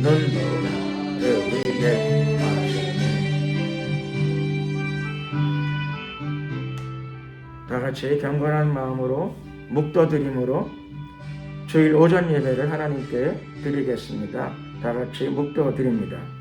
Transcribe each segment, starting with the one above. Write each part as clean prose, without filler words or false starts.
나를 위해 하시네. 다같이 경건한 마음으로 묵도드림으로 주일 오전 예배를 하나님께 드리겠습니다. 다같이 묵도드립니다.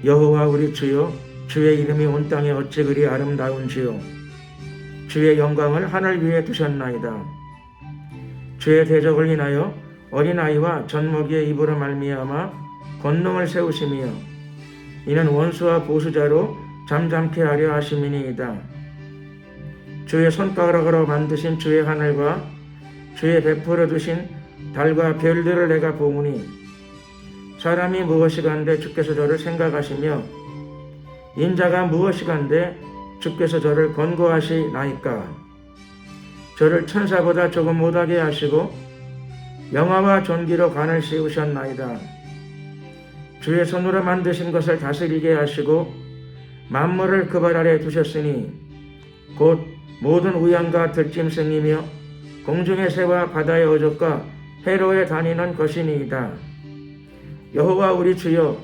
여호와 우리 주여, 주의 이름이 온 땅에 어찌 그리 아름다운지요. 주의 영광을 하늘 위에 두셨나이다. 주의 대적을 인하여 어린아이와 젖먹이의 입으로 말미암아 권능을 세우시며 이는 원수와 보수자로 잠잠케 하려 하심이니이다. 주의 손가락으로 만드신 주의 하늘과 주의 베풀어 두신 달과 별들을 내가 보오니 사람이 무엇이간데 주께서 저를 생각하시며 인자가 무엇이간데 주께서 저를 권고하시나이까. 저를 천사보다 조금 못하게 하시고 영화와 존귀로 간을 씌우셨나이다. 주의 손으로 만드신 것을 다스리게 하시고 만물을 그 발 아래 두셨으니 곧 모든 우양과 들짐승이며 공중의 새와 바다의 어족과 해로에 다니는 것이니이다. 여호와 우리 주여,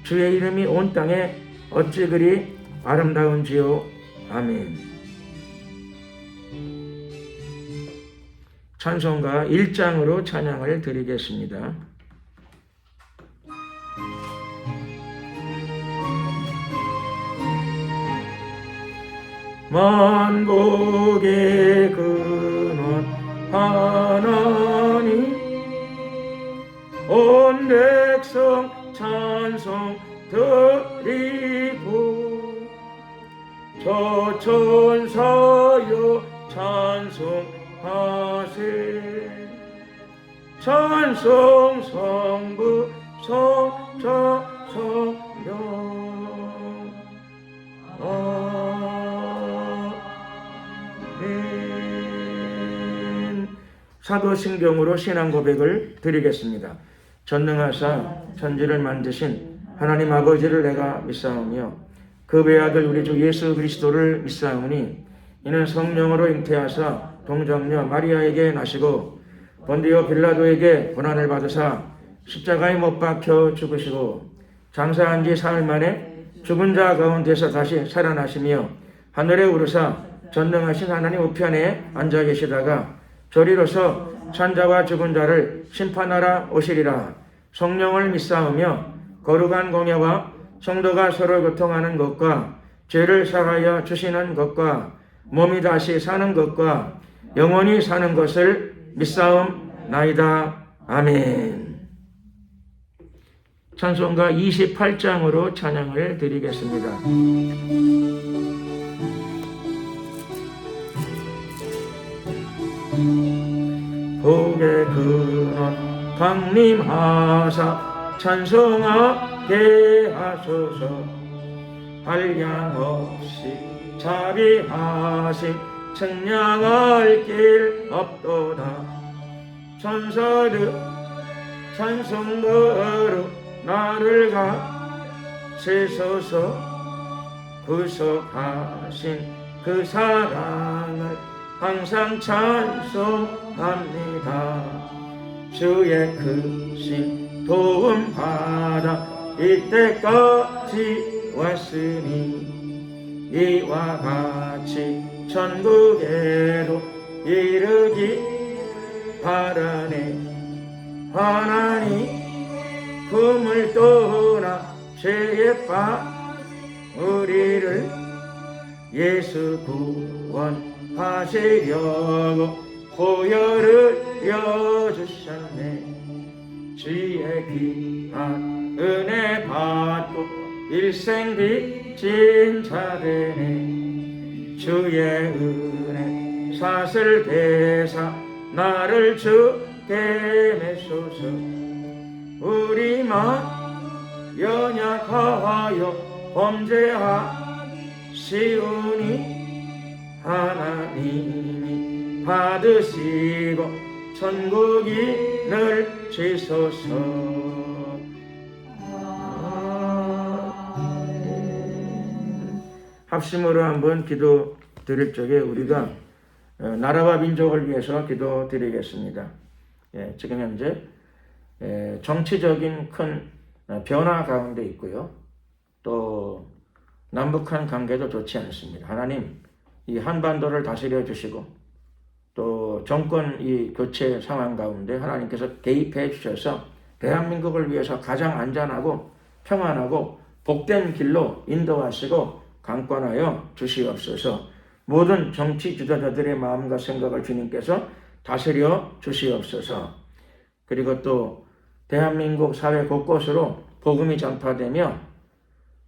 주의 이름이 온 땅에 어찌 그리 아름다운지요. 아멘. 찬송가 1장으로 찬양을 드리겠습니다. 만국의 근원 하나님, 온 백성 찬송 드리고 저 천사여 찬송하세. 찬송 성부 성자 성령 아멘. 사도신경으로 신앙 고백을 드리겠습니다. 전능하사 천지를 만드신 하나님 아버지를 내가 믿사오며 그 외아들 우리 주 예수 그리스도를 믿사오니 이는 성령으로 잉태하사 동정녀 마리아에게 나시고 본디오 빌라도에게 고난을 받으사 십자가에 못 박혀 죽으시고 장사한 지 사흘 만에 죽은 자 가운데서 다시 살아나시며 하늘에 오르사 전능하신 하나님 우편에 앉아 계시다가 저리로서 산자와 죽은 자를 심판하러 오시리라. 성령을 믿사오며 거룩한 공예와 성도가 서로 교통하는 것과 죄를 사하여 주시는 것과 몸이 다시 사는 것과 영원히 사는 것을 믿사옵나이다. 아멘. 찬송가 28장으로 찬양을 드리겠습니다. 복의 근원 강림하사 찬송하게 하소서. 한량없이 자비하심 측량할 길 없도다. 천사들 찬송으로 나를 가세소서. 구속하신 그 사랑을 항상 찬송합니다. 주의 크신 도움 받아 이때까지 왔으니 이와 같이 천국에도 이르기 바라네. 하나님 품을 떠나 죄에 빠 우리를 예수 구원하시려고 보혈을 여주셨네. 주의 귀한 은혜 받고 일생 빚진 자되네. 주의 은혜 사슬 대사 나를 주게 메소서. 우리만 연약하여 범죄하시오니 하나님이 받으시고 천국이 늘 지소서. 합심으로 한번 기도 드릴 적에 우리가 나라와 민족을 위해서 기도 드리겠습니다. 지금 현재 정치적인 큰 변화 가운데 있고요. 또 남북한 관계도 좋지 않습니다. 하나님 이 한반도를 다스려 주시고 또 정권 이 교체 상황 가운데 하나님께서 개입해 주셔서 대한민국을 위해서 가장 안전하고 평안하고 복된 길로 인도하시고 강권하여 주시옵소서. 모든 정치 지도자들의 마음과 생각을 주님께서 다스려 주시옵소서. 그리고 또 대한민국 사회 곳곳으로 복음이 전파되며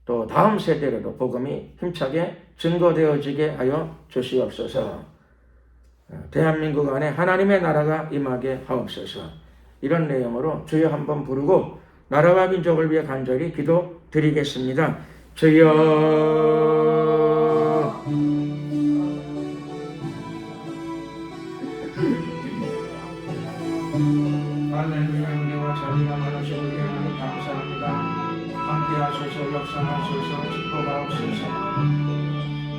또 다음 세대로도 복음이 힘차게 증거되어지게 하여 주시옵소서. 대한민국 안에 하나님의 나라가 임하게 하옵소서. 이런 내용으로 주여 한번 부르고 나라와 민족을 위해 간절히 기도 드리겠습니다. 주여 할렐루야. 은혜와 자비가 많으신 우리 하나님 감사합니다. 함께하소서 역사하소서 축복하옵소서.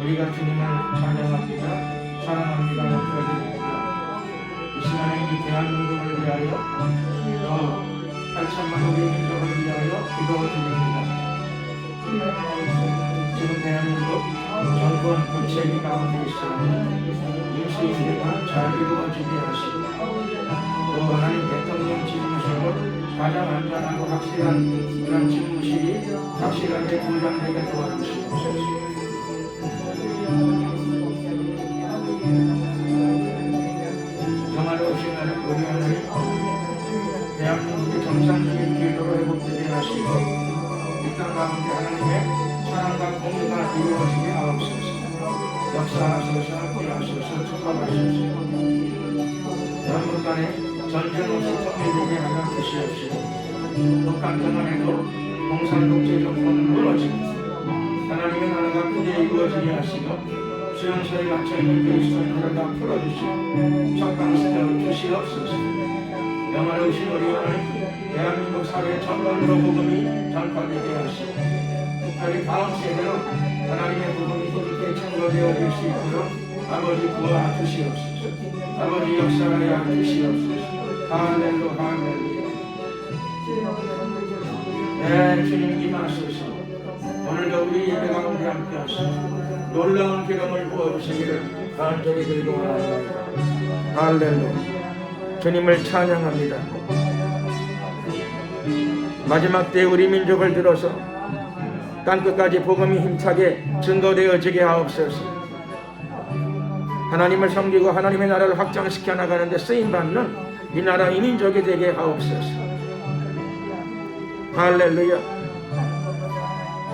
우리가 주님을 찬양합니다. 사랑합니다. 높여드립니다. 이 시간에 이 대한민국을 위하여 또 8천만 우리 민족을 위하여 기도드립니다. 지금 대한민국 정권 교체기 가운데 있으니 임시주의가 잘 이루어지게 하시고 또 하나님 대통령 집무실로 가장 안전하고 확실한 그런 집무실이 확실하게 보장되게 도와주시옵소서. 영화로우신 하나님 우리 하나님 대한민국의 정상적인 길도로 회복되게 하시고 이 땅 가운데 하나님의 사랑과 공의가 이루어지게 하옵소서. 역사하소서 함께하소서 축복하소서. 남북간에 전쟁 없이 통일되게 하여 주시옵시고 북한 평안에도 공산독재 정권은 무너지고 하나님의 나라가 크게 이루어지게 하시고 수용소에 갇혀있는 그리스도인들을 다 풀어주시고 석방시켜 주시옵소서. 영화로우신 우리 하나님 대한민국 사회의 전반으로 복음이 전파되게 하시고 특별히 다음 세대로 하나님의 복음이 힘있게 증거되어 질 수 있도록 아버지 도와 주시옵소서. 아버지 역사하여 주시옵소서. 할렐루 할렐루야. 네, 주님 임하소서. 오늘도 우리 예배 가운데 함께 하시고 놀라운 기름을 부어주시기를 간절히 기도합니다. 할렐루야. 주님을 찬양합니다. 마지막 때 우리 민족을 들어서 땅끝까지 복음이 힘차게 증거되어지게 하옵소서. 하나님을 섬기고 하나님의 나라를 확장시켜 나가는 데 쓰임받는 이 나라 이 민족이 되게 하옵소서. 할렐루야.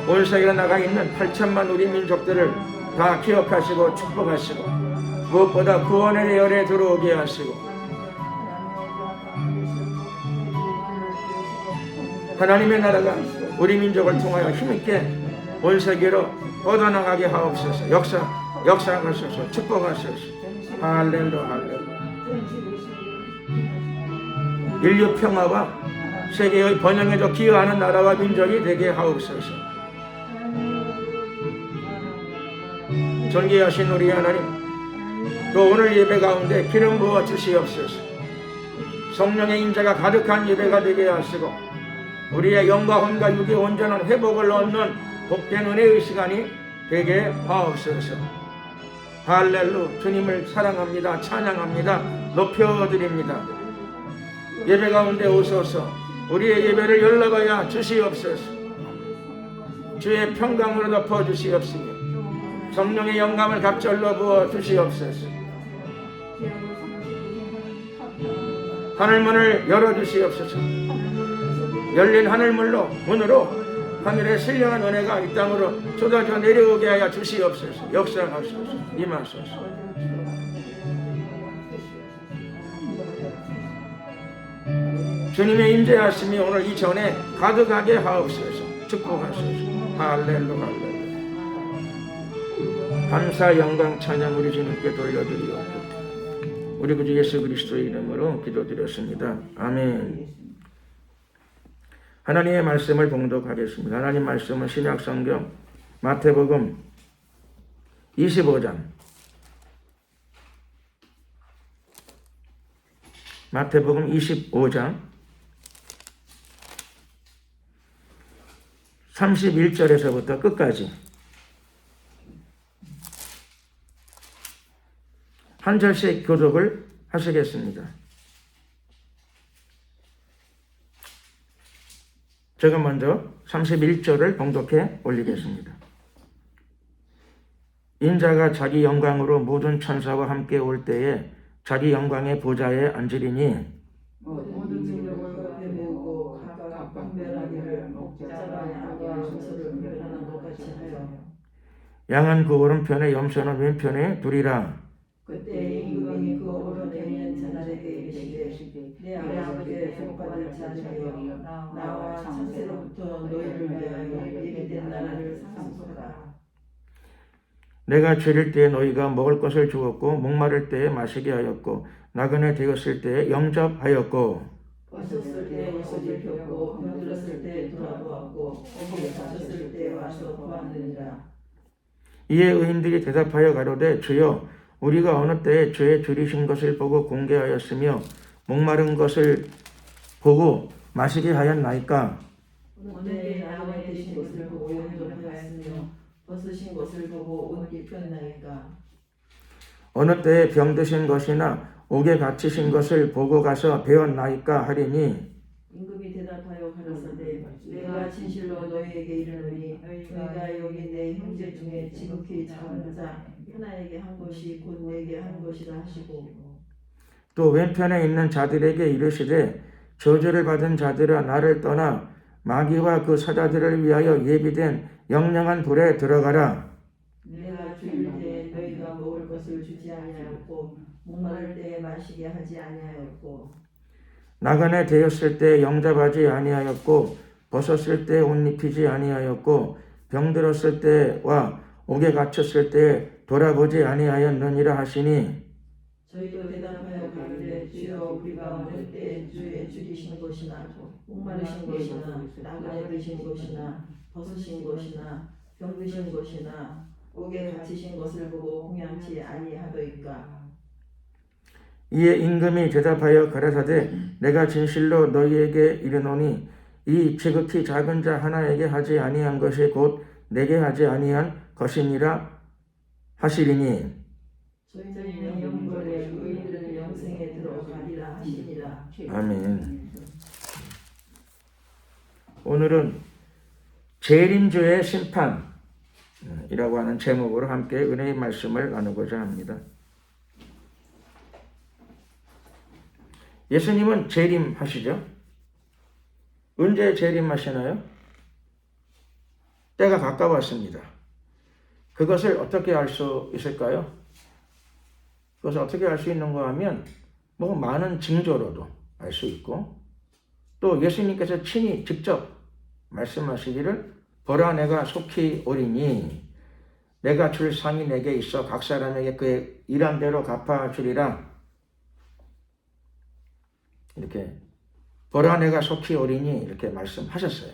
온 세계에 나가 있는 8천만 우리 민족들을 다 기억하시고 축복하시고 무엇보다 구원의 열에 들어오게 하시고 하나님의 나라가 우리 민족을 통하여 힘있게 온 세계로 뻗어나가게 하옵소서. 역사하소서. 축복하소서. 할렐루야 할렐루야. 인류 평화와 세계의 번영에도 기여하는 나라와 민족이 되게 하옵소서. 존귀하신 우리 하나님, 또 오늘 예배 가운데 기름 부어 주시옵소서. 성령의 임재가 가득한 예배가 되게 하시고 우리의 영과 혼과 육의 온전한 회복을 얻는 복된 은혜의 시간이 되게 하옵소서. 할렐루야. 주님을 사랑합니다. 찬양합니다. 높여드립니다. 예배 가운데 오소서. 우리의 예배를 연락하여 주시옵소서. 주의 평강으로 덮어주시옵시며 성령의 영감을 갑절로 부어 주시옵소서. 하늘문을 열어주시옵소서. 열린 하늘문으로 하늘의 신령한 은혜가 이 땅으로 쏟아져 내려오게 하여 주시옵소서. 역사하소서. 임하소서. 주님의 임재하심이 오늘 이 전에 가득하게 하옵소서. 축복하소서. 할렐루야 할렐루야. 감사 영광 찬양 우리 주님께 돌려드리옵소서. 우리 구주 예수 그리스도의 이름으로 기도드렸습니다. 아멘. 하나님의 말씀을 봉독하겠습니다. 하나님 말씀은 신약성경 마태복음 25장 마태복음 25장 31절에서부터 끝까지 한 절씩 교독을 하시겠습니다. 제가 먼저 31절을 봉독해 올리겠습니다. 인자가 자기 영광으로 모든 천사와 함께 올 때에 자기 영광의 보좌에 앉으리니 모든 능력을 앞에 모으고 각각 분별하기를 목자가 양과 소를 분별하는 것 같이 하여 양은 그 오른편에 염소는 왼편에 두리라. 그때 임금이 그 오른편에 있는 자들에게 이르시되 내 아버지의 복받을 자들이여 나와 창세로부터 너희를 위하여 예비된 나라를 상속하라. 내가 줄일 때에 너희가 먹을 것을 주었고 목마를 때에 마시게 하였고 나그네 되었을 때에 영접하였고 벗었을 때 옷을 입혔고 병들었을 때 돌아보았고 어디에 갇혔을 때 와서 보았느니라. 이에 의인들이 대답하여 가로되 주여 우리가 어느 때에 주의 줄이신 것을 보고 공개하였으며 목마른 것을 보고 마시게 하였나이까. 어느 때에 나그네 되신 것을 보고 영접하였으며 벗으신 것을 보고 옷 입혔나이까. 어느 때에 병드신 것이나 옥에 갇히신 것을 보고 가서 배웠나이까 하리니 임금이 대답하여 가라사대 내가 진실로 너희에게 이르노니 너희가 여기 내 형제 중에 지극히 작은 자 하나에게 한 것이 곧 내게 한 것이라 하시고 또 왼편에 있는 자들에게 이르시되 저주를 받은 자들아 나를 떠나 마귀와 그 사자들을 위하여 예비된 영영한 불에 들어가라. 내가 줄일 때 너희가 먹을 것을 주지 아니하였고 목마를 때에 마시게 하지 아니하였고 나그네 되었을 때 영접하지 아니하였고 벗었을 때 옷 입히지 아니하였고 병들었을 때와 옥에 갇혔을 때 돌아보지 아니하였느니라 하시니 저희도 대답하여 가로되 주여 우리가 어느 때 주의 죽이신 것이나 목마르신 것이나 나그네 되신 것이나 벗으신 것이나 병드신 것이나 옥에 갇히신 것을 보고 공양치 아니하더이까. 이에 임금이 대답하여 가라사대 내가 진실로 너희에게 이르노니 이 지극히 작은 자 하나에게 하지 아니한 것이 곧 내게 하지 아니한 것이니라 하시리니 저희는 영벌에 의인들은 영생에 들어가리라 하시니라. 아멘. 오늘은 재림주의 심판이라고 하는 제목으로 함께 은혜의 말씀을 나누고자 합니다. 예수님은 재림하시죠? 언제 재림하시나요? 때가 가까웠습니다. 그것을 어떻게 알 수 있을까요? 그것을 어떻게 알 수 있는가 하면 많은 징조로도 알 수 있고 또 예수님께서 친히 직접 말씀하시기를 보라 내가 속히 오리니 내가 줄 상이 내게 있어 각 사람에게 그의 일한 대로 갚아주리라. 이렇게 보라 내가 속히 오리니 이렇게 말씀하셨어요.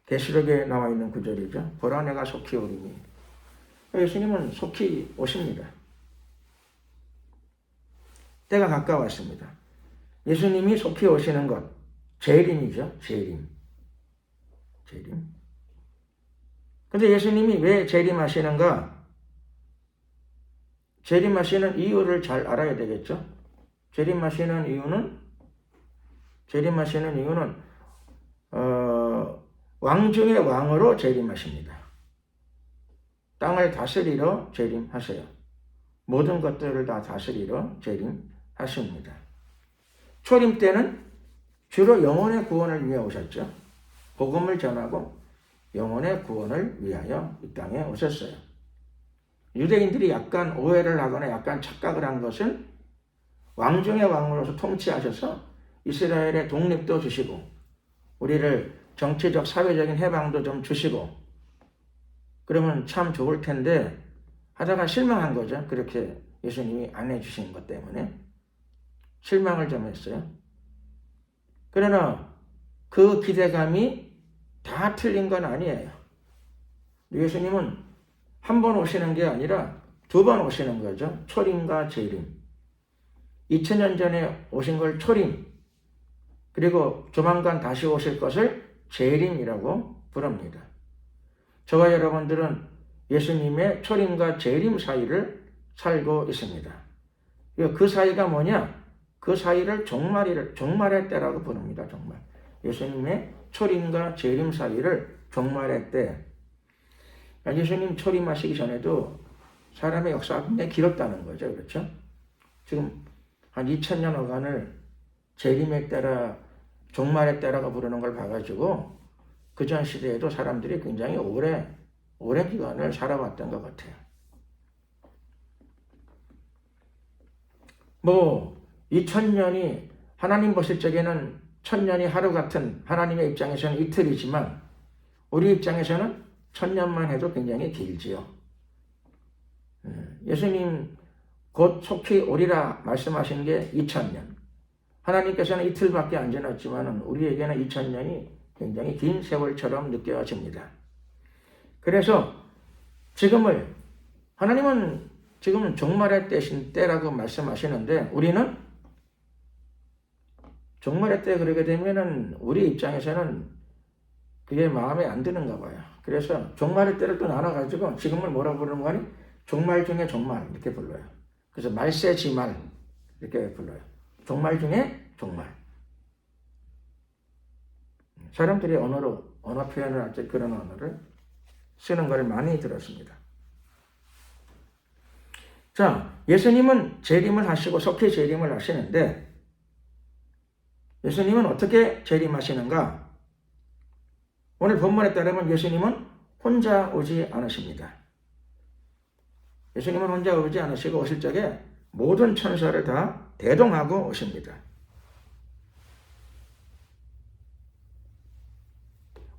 계시록에 나와 있는 구절이죠. 보라 내가 속히 오리니. 예수님은 속히 오십니다. 때가 가까웠습니다. 예수님이 속히 오시는 것 재림이죠. 재림. 근데 예수님이 왜 재림하시는가? 재림하시는 이유를 잘 알아야 되겠죠. 재림하시는 이유는 왕 중의 왕으로 재림하십니다. 땅을 다스리러 재림하세요. 모든 것들을 다 다스리러 재림하십니다. 초림 때는 주로 영혼의 구원을 위해 오셨죠. 복음을 전하고 영혼의 구원을 위하여 이 땅에 오셨어요. 유대인들이 약간 오해를 하거나 약간 착각을 한 것은 왕 중의 왕으로서 통치하셔서 이스라엘의 독립도 주시고 우리를 정치적 사회적인 해방도 좀 주시고 그러면 참 좋을 텐데 하다가 실망한 거죠. 그렇게 예수님이 안 해주신 것 때문에 실망을 좀 했어요. 그러나 그 기대감이 다 틀린 건 아니에요. 예수님은 한 번 오시는 게 아니라 2번 오시는 거죠. 초림과 재림. 2000년 전에 오신 걸 초림, 그리고 조만간 다시 오실 것을 재림이라고 부릅니다. 저와 여러분들은 예수님의 초림과 재림 사이를 살고 있습니다. 그 사이가 뭐냐? 그 사이를 종말의 때라고 부릅니다. 종말. 예수님의 초림과 재림 사이를 종말의 때. 예수님 초림하시기 전에도 사람의 역사가 굉장히 길었다는 거죠. 그렇죠? 지금 한 2000년 어간을 재림의 때라, 종말의 때라고 부르는 걸 봐가지고 그전 시대에도 사람들이 굉장히 오랜 기간을 살아왔던 것 같아요. 뭐 2000년이 하나님 보실 적에는 1000년이 하루 같은 하나님의 입장에서는 이틀이지만 우리 입장에서는 1000년만 해도 굉장히 길지요. 예수님 곧 속히 오리라 말씀하신 게 2000년. 하나님께서는 이틀밖에 안 지났지만 우리에게는 2000년이 굉장히 긴 세월처럼 느껴집니다. 그래서 하나님은 지금은 종말의 때라고 말씀하시는데 우리는 종말의 때 그러게 되면은 우리 입장에서는 그게 마음에 안 드는가 봐요. 그래서 종말의 때를 또 나눠가지고 지금을 뭐라고 부르는 거니? 종말 중에 종말 이렇게 불러요. 그래서 말세지말 이렇게 불러요. 종말 중에 종말. 사람들이 언어 표현을 할 때 그런 언어를 쓰는 걸 많이 들었습니다. 자, 예수님은 재림을 하시고 속히 재림을 하시는데 예수님은 어떻게 재림하시는가? 오늘 본문에 따르면 예수님은 혼자 오지 않으십니다. 예수님은 혼자 오지 않으시고 오실 적에 모든 천사를 다 대동하고 오십니다.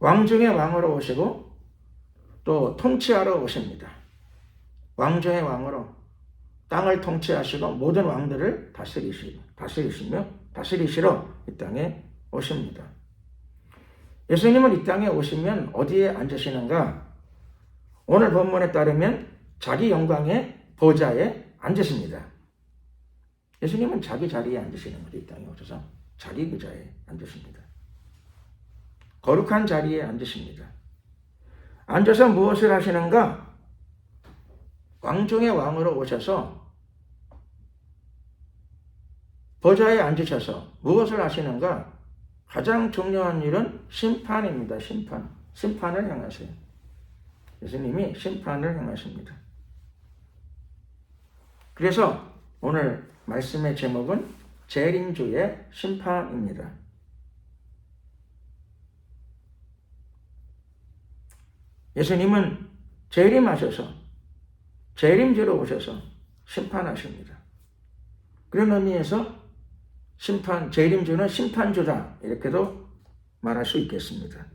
왕 중의 왕으로 오시고 또 통치하러 오십니다. 왕 중의 왕으로 땅을 통치하시고 모든 왕들을 다스리시러 이 땅에 오십니다. 예수님은 이 땅에 오시면 어디에 앉으시는가? 오늘 본문에 따르면 자기 영광의 보좌에 앉으십니다. 예수님은 자기 자리에 앉으시는 거죠. 이 땅에 오셔서 자기 의자에 앉으십니다. 거룩한 자리에 앉으십니다. 앉아서 무엇을 하시는가? 왕 중의 왕으로 오셔서 보좌에 앉으셔서 무엇을 하시는가? 가장 중요한 일은 심판입니다. 심판을 행하세요. 예수님이 심판을 행하십니다. 그래서 오늘 말씀의 제목은 재림주의 심판입니다. 예수님은 재림주로 오셔서 심판하십니다. 그런 의미에서 재림주는 심판주다 이렇게도 말할 수 있겠습니다.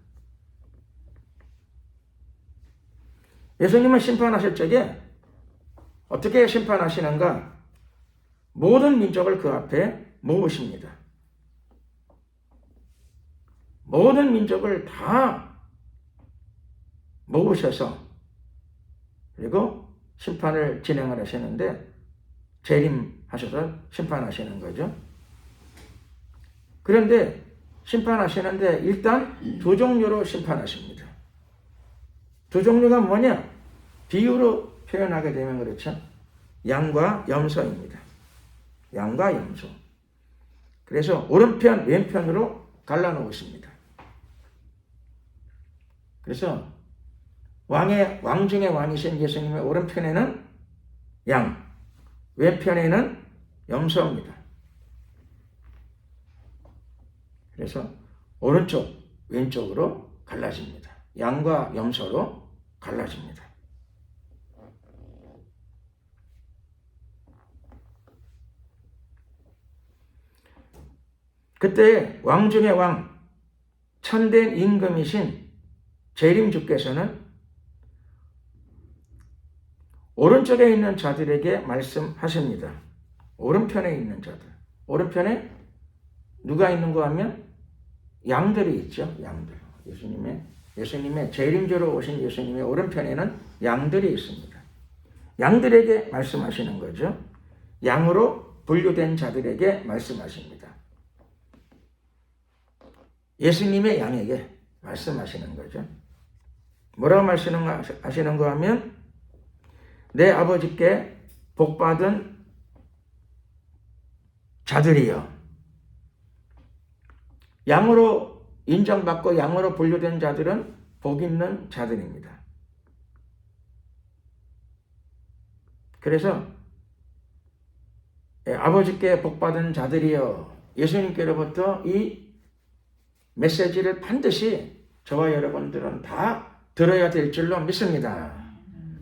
예수님은 심판하실 적에 어떻게 심판하시는가? 모든 민족을 그 앞에 모으십니다. 모든 민족을 다 모으셔서 그리고 심판을 진행을 하시는데 재림하셔서 심판하시는 거죠. 그런데 심판하시는데 일단 2종류로 심판하십니다. 2종류가 뭐냐? 비유로 표현하게 되면 그렇죠. 양과 염소입니다. 양과 염소. 그래서 오른편, 왼편으로 갈라놓으십니다. 그래서 왕 중에 왕이신 예수님의 오른편에는 양, 왼편에는 염소입니다. 그래서 오른쪽, 왼쪽으로 갈라집니다. 양과 염소로 갈라집니다. 그때 왕 중의 왕, 참된 임금이신 재림주께서는 오른쪽에 있는 자들에게 말씀하십니다. 오른편에 있는 자들. 오른편에 누가 있는가 하면 양들이 있죠. 양들. 예수님의 재림주로 오신 예수님의 오른편에는 양들이 있습니다. 양들에게 말씀하시는 거죠. 양으로 분류된 자들에게 말씀하십니다. 예수님의 양에게 말씀하시는 거죠. 뭐라고 말씀하시는가 하면 내 아버지께 복받은 자들이여. 양으로 인정받고 양으로 분류된 자들은 복 있는 자들입니다. 그래서 아버지께 복받은 자들이여, 예수님께로부터 이 메시지를 반드시 저와 여러분들은 다 들어야 될 줄로 믿습니다.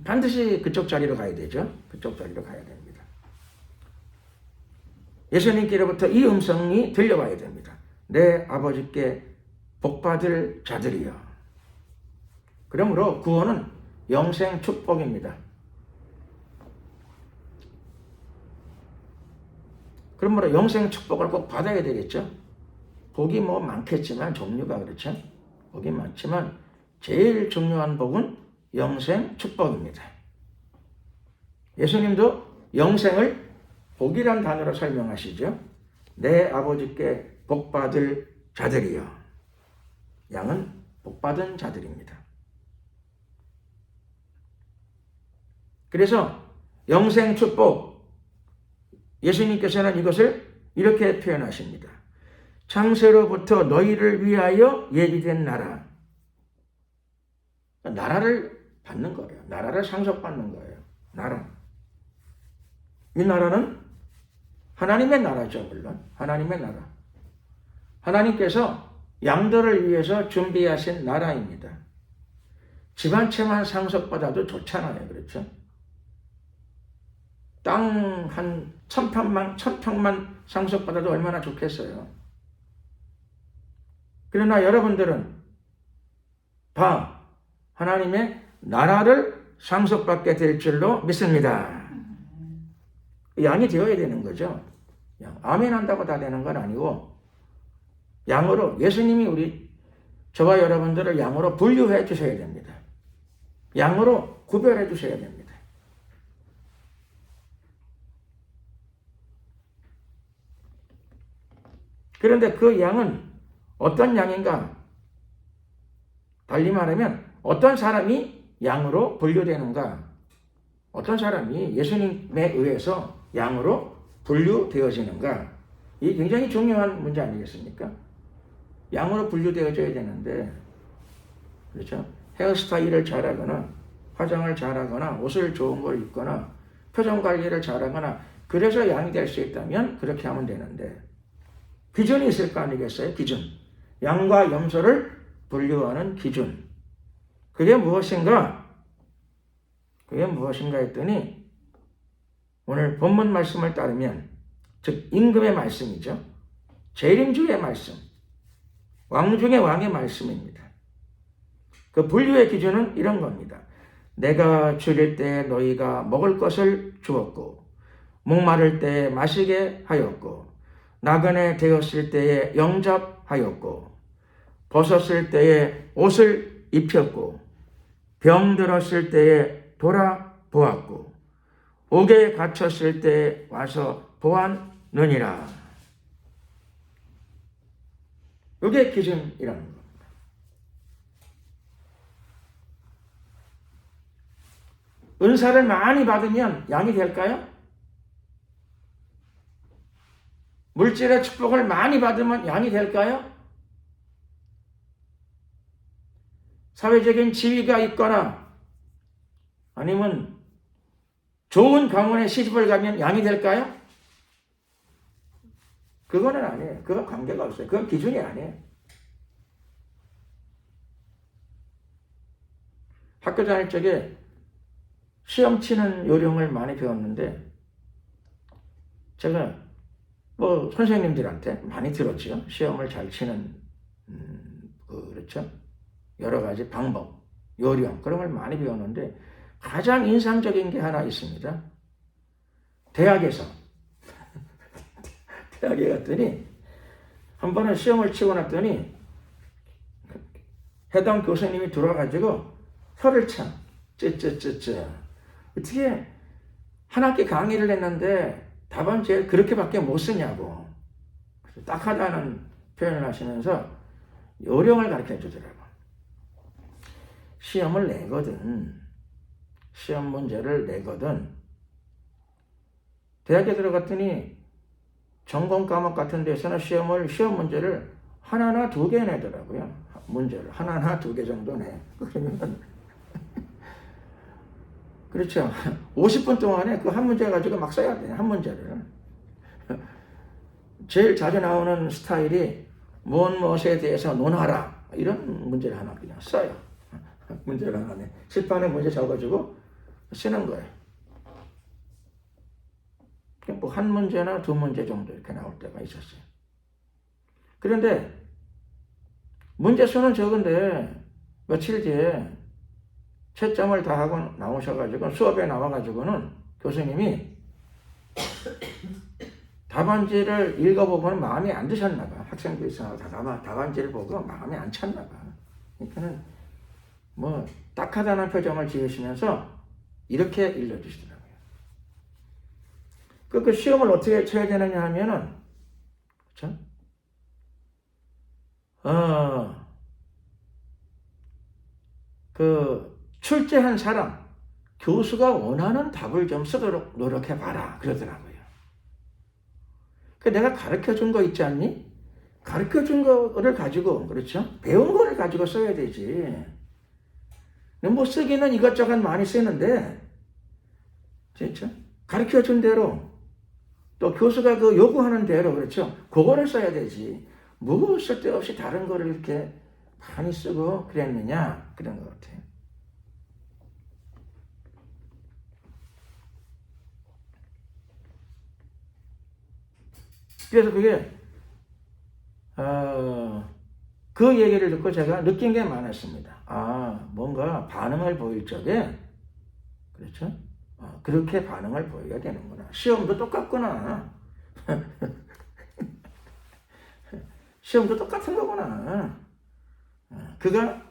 반드시 그쪽 자리로 가야 되죠. 그쪽 자리로 가야 됩니다. 예수님께로부터 이 음성이 들려와야 됩니다. 내 아버지께 복받을 자들이여. 그러므로 구원은 영생 축복입니다. 그러므로 영생 축복을 꼭 받아야 되겠죠. 복이 뭐 많겠지만 종류가 그렇죠. 복이 많지만 제일 중요한 복은 영생 축복입니다. 예수님도 영생을 복이란 단어로 설명하시죠. 내 아버지께 복받을 자들이여. 양은 복받은 자들입니다. 그래서 영생 축복, 예수님께서는 이것을 이렇게 표현하십니다. 창세로부터 너희를 위하여 예비된 나라. 나라를 받는 거예요. 나라를 상속받는 거예요. 나라. 이 나라는 하나님의 나라죠. 물론 하나님의 나라. 하나님께서 양들을 위해서 준비하신 나라입니다. 집 한 채만 상속받아도 좋잖아요. 그렇죠? 땅 한 1000평만 상속받아도 얼마나 좋겠어요. 그러나 여러분들은 다 하나님의 나라를 상속받게 될 줄로 믿습니다. 양이 되어야 되는 거죠. 아멘 한다고 다 되는 건 아니고 양으로, 예수님이 저와 여러분들을 양으로 분류해 주셔야 됩니다. 양으로 구별해 주셔야 됩니다. 그런데 그 양은 어떤 양인가? 달리 말하면 어떤 사람이 양으로 분류되는가? 어떤 사람이 예수님에 의해서 양으로 분류되어지는가? 이게 굉장히 중요한 문제 아니겠습니까? 양으로 분류되어져야 되는데, 그렇죠? 헤어스타일을 잘하거나, 화장을 잘하거나, 옷을 좋은 걸 입거나, 표정 관리를 잘하거나, 그래서 양이 될 수 있다면 그렇게 하면 되는데, 기준이 있을 거 아니겠어요? 기준. 양과 염소를 분류하는 기준. 그게 무엇인가? 그게 무엇인가 했더니 오늘 본문 말씀을 따르면, 즉 임금의 말씀이죠. 재림주의 말씀. 왕 중의 왕의 말씀입니다. 그 분류의 기준은 이런 겁니다. 내가 줄일 때 너희가 먹을 것을 주었고, 목마를 때 마시게 하였고, 나그네 되었을 때에 영접하였고, 벗었을 때에 옷을 입혔고, 병들었을 때에 돌아보았고, 옥에 갇혔을 때에 와서 보았느니라. 이게 기준이라는 겁니다. 은사를 많이 받으면 양이 될까요? 물질의 축복을 많이 받으면 양이 될까요? 사회적인 지위가 있거나 아니면 좋은 가문에 시집을 가면 양이 될까요? 그거는 아니에요. 그건 관계가 없어요. 그건 기준이 아니에요. 학교 다닐 적에 시험 치는 요령을 많이 배웠는데, 제가 선생님들한테 많이 들었죠. 시험을 잘 치는, 그렇죠. 여러 가지 방법, 요령, 그런 걸 많이 배웠는데, 가장 인상적인 게 하나 있습니다. 대학에서. 대학에 갔더니 한 번은 시험을 치고 났더니 해당 교수님이 들어와가지고 혀를 참 쯔쯔쯔쯔 어떻게 한 학기 강의를 했는데 답안지에 그렇게밖에 못 쓰냐고 딱하다는 표현을 하시면서 요령을 가르쳐 주더라고. 시험을 내거든, 시험 문제를 내거든, 대학에 들어갔더니 전공 과목 같은 데서는 시험 문제를 하나나 두 개 내더라고요. 문제를 하나나 두 개 정도 내. 그러면 그렇죠. 50분 동안에 그 한 문제 가지고 막 써야 돼. 한 문제를. 제일 자주 나오는 스타일이 무엇에 대해서 논하라. 이런 문제를 하나 그냥 써요. 문제를 하나 내. 칠판에 문제 적어주고 쓰는 거예요. 뭐 한 문제나 두 문제 정도 이렇게 나올 때가 있었어요. 그런데 문제 수는 적은데 며칠 뒤에 채점을 다 하고 나오셔가지고 수업에 나와가지고는 교수님이 답안지를 읽어보고는 마음에 안 드셨나 봐. 학생도 있어. 답안지를 보고 마음에 안 찼나 봐. 그러니까는 뭐 딱하다는 표정을 지으시면서 이렇게 일러주시더라고요. 그 시험을 어떻게 쳐야 되느냐 하면은, 그렇죠? 출제한 사람, 교수가 원하는 답을 좀 쓰도록 노력해봐라. 그러더라고요. 내가 가르쳐 준 거 있지 않니? 가르쳐 준 거를 가지고, 그렇죠? 배운 거를 가지고 써야 되지. 뭐 쓰기는 이것저것 많이 쓰는데, 그렇죠? 가르쳐 준 대로, 또 교수가 그 요구하는 대로, 그렇죠? 그거를 써야 되지. 뭐 쓸데없이 다른 거를 이렇게 많이 쓰고 그랬느냐? 그런 것 같아요. 그래서 그게, 그 얘기를 듣고 제가 느낀 게 많았습니다. 뭔가 반응을 보일 적에, 그렇죠? 그렇게 반응을 보여야 되는구나. 시험도 똑같구나. 시험도 똑같은 거구나. 그가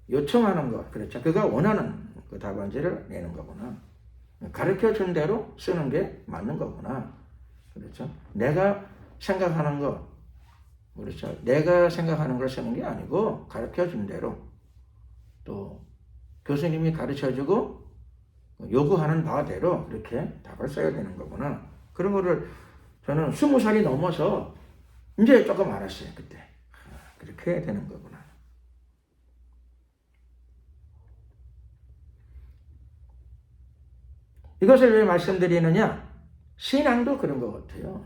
요청하는 것, 그렇죠? 그가 원하는 그 답안지를 내는 거구나. 가르쳐 준 대로 쓰는 게 맞는 거구나. 그렇죠? 내가 생각하는 거, 그렇죠? 내가 생각하는 걸 쓰는 게 아니고 가르쳐 준 대로 또 교수님이 가르쳐 주고 요구하는 바대로 이렇게 답을 써야 되는 거구나. 그런 거를 저는 20살이 넘어서 이제 조금 알았어요. 그때. 그렇게 해야 되는 거구나. 이것을 왜 말씀드리느냐? 신앙도 그런 것 같아요.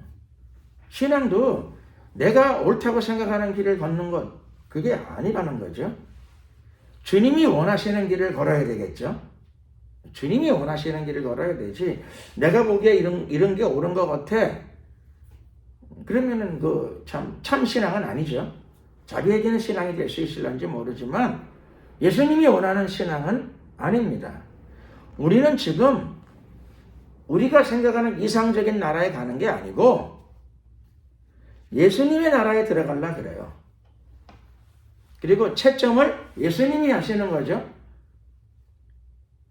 신앙도 내가 옳다고 생각하는 길을 걷는 것, 그게 아니라는 거죠. 주님이 원하시는 길을 걸어야 되겠죠. 주님이 원하시는 길을 걸어야 되지. 내가 보기에 이런 게 옳은 것 같아. 그러면은 참 신앙은 아니죠. 자기에게는 신앙이 될 수 있을런지 모르지만 예수님이 원하는 신앙은 아닙니다. 우리는 지금 우리가 생각하는 이상적인 나라에 가는 게 아니고 예수님의 나라에 들어가려 그래요. 그리고 채점을 예수님이 하시는 거죠.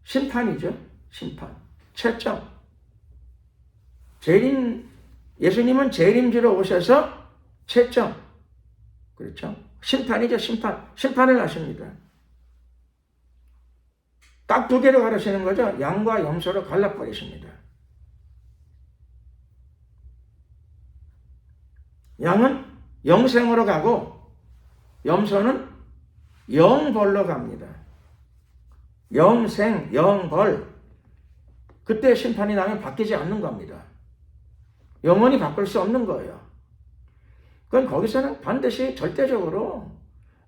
심판이죠. 심판. 채점. 예수님은 재림지로 오셔서 채점. 그렇죠. 심판이죠. 심판을 하십니다. 딱 두 개로 가르치는 거죠. 양과 염소로 갈라버리십니다. 양은 영생으로 가고 염소는 영벌로 갑니다. 영생, 영벌. 그때 심판이 나면 바뀌지 않는 겁니다. 영원히 바꿀 수 없는 거예요. 그건 거기서는 반드시 절대적으로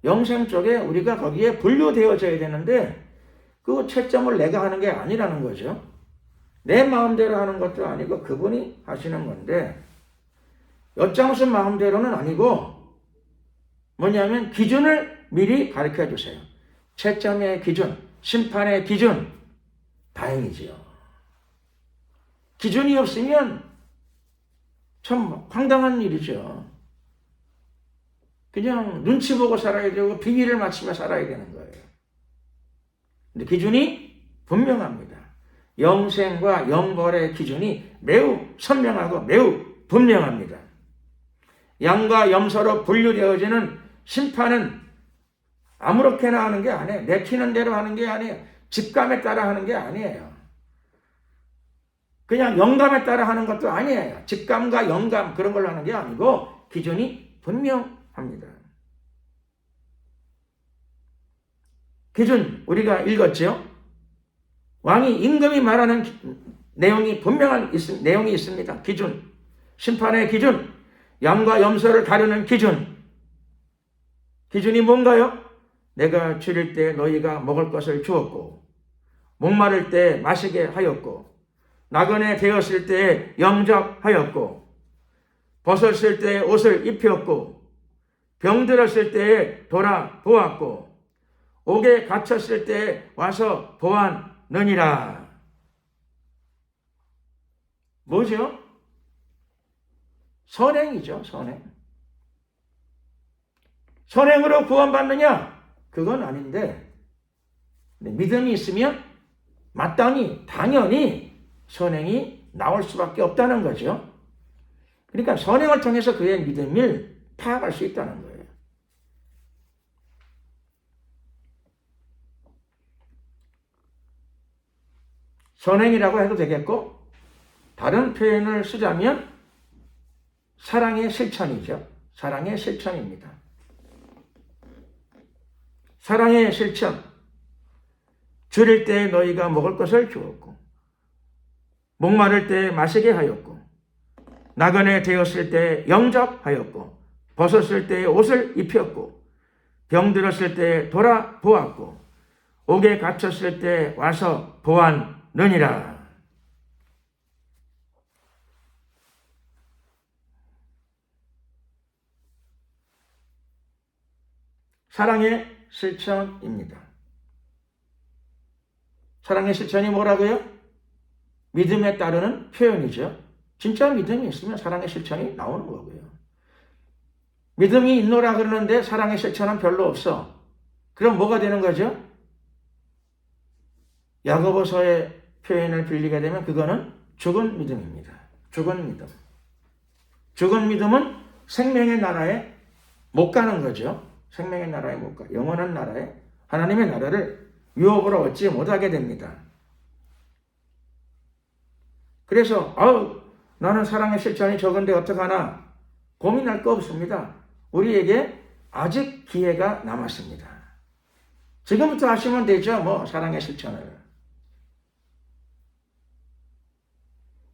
영생 쪽에 우리가 거기에 분류되어져야 되는데 그 채점을 내가 하는 게 아니라는 거죠. 내 마음대로 하는 것도 아니고 그분이 하시는 건데 엿장수 마음대로는 아니고 뭐냐면 기준을 미리 가르쳐 주세요. 채점의 기준, 심판의 기준 다행이지요. 기준이 없으면 참 황당한 일이죠. 그냥 눈치 보고 살아야 되고 비위를 맞추며 살아야 되는 거예요. 근데 기준이 분명합니다. 영생과 영벌의 기준이 매우 선명하고 매우 분명합니다. 양과 염소로 분류되어지는 심판은 아무렇게나 하는 게 아니에요. 내키는 대로 하는 게 아니에요. 직감에 따라 하는 게 아니에요. 그냥 영감에 따라 하는 것도 아니에요. 직감과 영감 그런 걸로 하는 게 아니고 기준이 분명합니다. 기준 우리가 읽었죠. 왕이 임금이 말하는 내용이 분명한 내용이 있습니다. 기준, 심판의 기준, 양과 염소를 다루는 기준. 기준이 뭔가요? 내가 줄일 때 너희가 먹을 것을 주었고, 목마를 때 마시게 하였고, 나그네 되었을 때 영접하였고, 벗었을 때 옷을 입혔고, 병들었을 때 돌아보았고, 옥에 갇혔을 때 와서 보았느니라. 뭐죠? 선행이죠, 선행. 선행으로 구원받느냐? 그건 아닌데, 믿음이 있으면 마땅히, 당연히 선행이 나올 수밖에 없다는 거죠. 그러니까 선행을 통해서 그의 믿음을 파악할 수 있다는 거예요. 선행이라고 해도 되겠고, 다른 표현을 쓰자면 사랑의 실천이죠. 사랑의 실천입니다. 사랑의 실천. 줄일 때 너희가 먹을 것을 주었고, 목마를 때 마시게 하였고, 나그네 되었을 때 영접하였고, 벗었을 때 옷을 입혔고, 병들었을 때 돌아보았고, 옥에 갇혔을 때 와서 보았느니라. 사랑의 실천입니다. 사랑의 실천이 뭐라고요? 믿음에 따르는 표현이죠. 진짜 믿음이 있으면 사랑의 실천이 나오는 거고요. 믿음이 있노라 그러는데 사랑의 실천은 별로 없어. 그럼 뭐가 되는 거죠? 야고보서의 표현을 빌리게 되면 그거는 죽은 믿음입니다. 죽은 믿음. 죽은 믿음은 생명의 나라에 못 가는 거죠. 생명의 나라에 못 가. 영원한 나라에 하나님의 나라를 유업으로 얻지 못하게 됩니다. 그래서 나는 사랑의 실천이 적은데 어떡하나 고민할 거 없습니다. 우리에게 아직 기회가 남았습니다. 지금부터 하시면 되죠. 사랑의 실천을.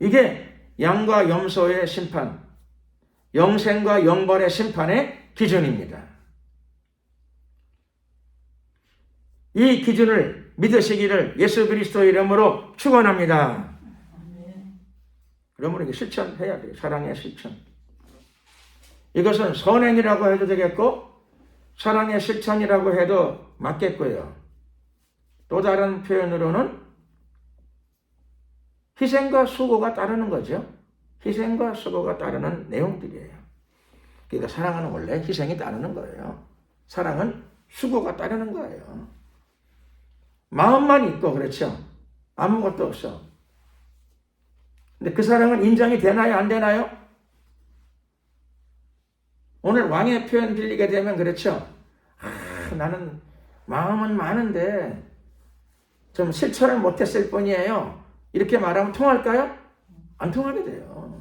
이게 양과 염소의 심판, 영생과 영벌의 심판의 기준입니다. 이 기준을 믿으시기를 예수 그리스도의 이름으로 축원합니다. 그러므로 이게 실천해야 돼요. 사랑의 실천. 이것은 선행이라고 해도 되겠고 사랑의 실천이라고 해도 맞겠고요. 또 다른 표현으로는 희생과 수고가 따르는 거죠. 희생과 수고가 따르는 내용들이에요. 그러니까 사랑은 원래 희생이 따르는 거예요. 사랑은 수고가 따르는 거예요. 마음만 있고 그렇죠. 아무것도 없어. 근데 그 사랑은 인정이 되나요? 안 되나요? 오늘 왕의 표현 빌리게 되면 그렇죠. 나는 마음은 많은데 좀 실천을 못했을 뿐이에요. 이렇게 말하면 통할까요? 안 통하게 돼요.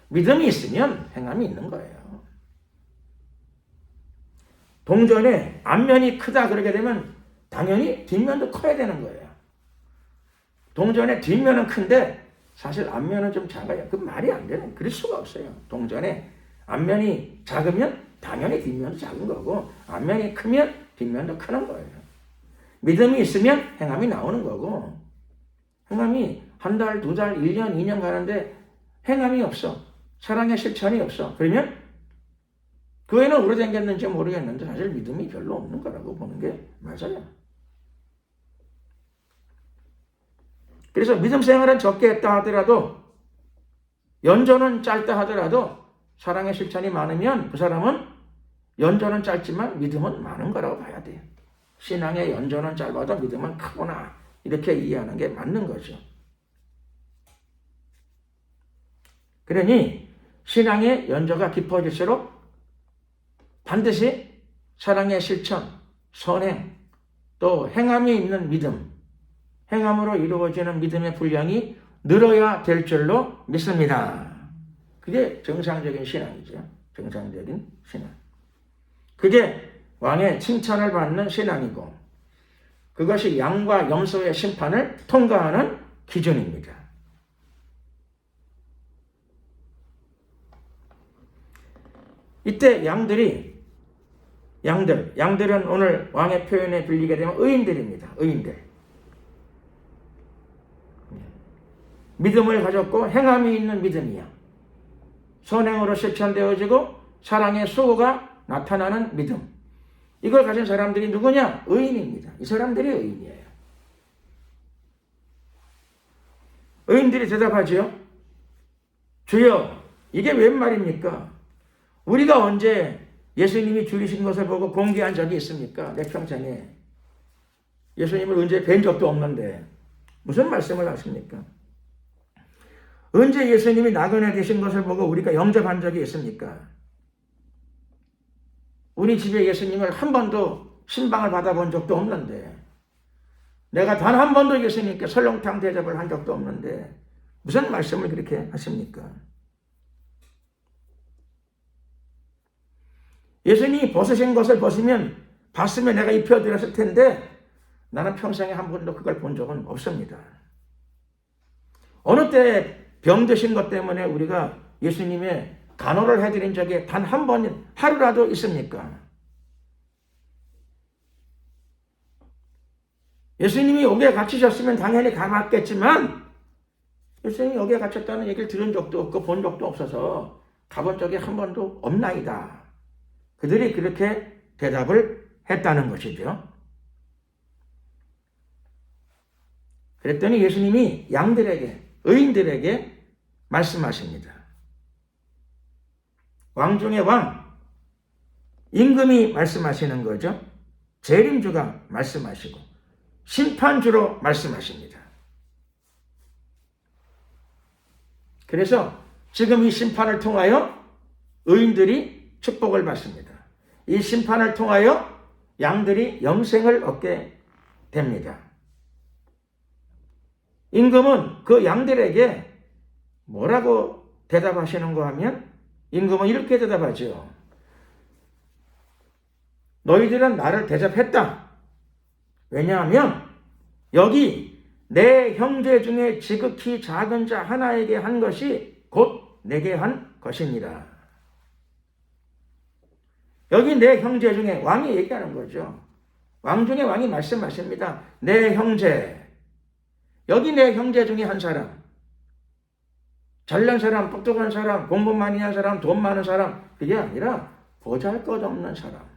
믿음이 있으면 행함이 있는 거예요. 동전에 앞면이 크다 그러게 되면 당연히 뒷면도 커야 되는 거예요. 동전의 뒷면은 큰데 사실 앞면은 좀 작아요. 그 말이 안 되는, 그럴 수가 없어요. 동전에 앞면이 작으면 당연히 뒷면도 작은 거고 앞면이 크면 뒷면도 크는 거예요. 믿음이 있으면 행함이 나오는 거고 행함이 한 달, 두 달, 1년, 2년 가는데 행함이 없어. 사랑의 실천이 없어. 그러면 교회는 오래된겠는지 모르겠는데 사실 믿음이 별로 없는 거라고 보는 게 맞아요. 그래서 믿음 생활은 적게 했다 하더라도, 연전은 짧다 하더라도 사랑의 실천이 많으면 그 사람은 연전은 짧지만 믿음은 많은 거라고 봐야 돼요. 신앙의 연전은 짧아도 믿음은 크구나, 이렇게 이해하는 게 맞는 거죠. 그러니 신앙의 연저가 깊어질수록 반드시 사랑의 실천, 선행, 또 행함이 있는 믿음, 행함으로 이루어지는 믿음의 분량이 늘어야 될 줄로 믿습니다. 그게 정상적인 신앙이죠. 정상적인 신앙. 그게 왕의 칭찬을 받는 신앙이고, 그것이 양과 염소의 심판을 통과하는 기준입니다. 이때 양들은 오늘 왕의 표현에 빌리게 되면 의인들입니다. 의인들. 믿음을 가졌고 행함이 있는 믿음이야. 선행으로 실천되어지고 사랑의 수호가 나타나는 믿음. 이걸 가진 사람들이 누구냐? 의인입니다. 이 사람들이 의인이에요. 의인들이 대답하지요. 주여, 이게 웬 말입니까? 우리가 언제 예수님이 죽이신 것을 보고 공개한 적이 있습니까? 내 평생에. 예수님을 언제 뵌 적도 없는데 무슨 말씀을 하십니까? 언제 예수님이 나그네 되신 것을 보고 우리가 영접한 적이 있습니까? 우리 집에 예수님을 한 번도 신방을 받아본 적도 없는데, 내가 단 한 번도 예수님께 설렁탕 대접을 한 적도 없는데 무슨 말씀을 그렇게 하십니까? 예수님이 벗으신 것을 봤으면 내가 입혀드렸을 텐데 나는 평생에 한 번도 그걸 본 적은 없습니다. 어느 때 병드신 것 때문에 우리가 예수님의 간호를 해드린 적이 단 한 번, 하루라도 있습니까? 예수님이 여기에 갇히셨으면 당연히 가봤겠지만 예수님이 여기에 갇혔다는 얘기를 들은 적도 없고 본 적도 없어서 가본 적이 한 번도 없나이다. 그들이 그렇게 대답을 했다는 것이죠. 그랬더니 예수님이 양들에게, 의인들에게 말씀하십니다. 왕 중의 왕, 임금이 말씀하시는 거죠. 재림주가 말씀하시고 심판주로 말씀하십니다. 그래서 지금 이 심판을 통하여 의인들이 축복을 받습니다. 이 심판을 통하여 양들이 영생을 얻게 됩니다. 임금은 그 양들에게 뭐라고 대답하시는가 하면, 임금은 이렇게 대답하죠. 너희들은 나를 대접했다. 왜냐하면 여기 내 형제 중에 지극히 작은 자 하나에게 한 것이 곧 내게 한 것이니라. 여기 내 형제 중에, 왕이 얘기하는 거죠. 왕 중에 왕이 말씀하십니다. 내 형제. 여기 내 형제 중에 한 사람. 잘난 사람, 똑똑한 사람, 공부 많이 한 사람, 돈 많은 사람, 그게 아니라 보잘것없는 사람.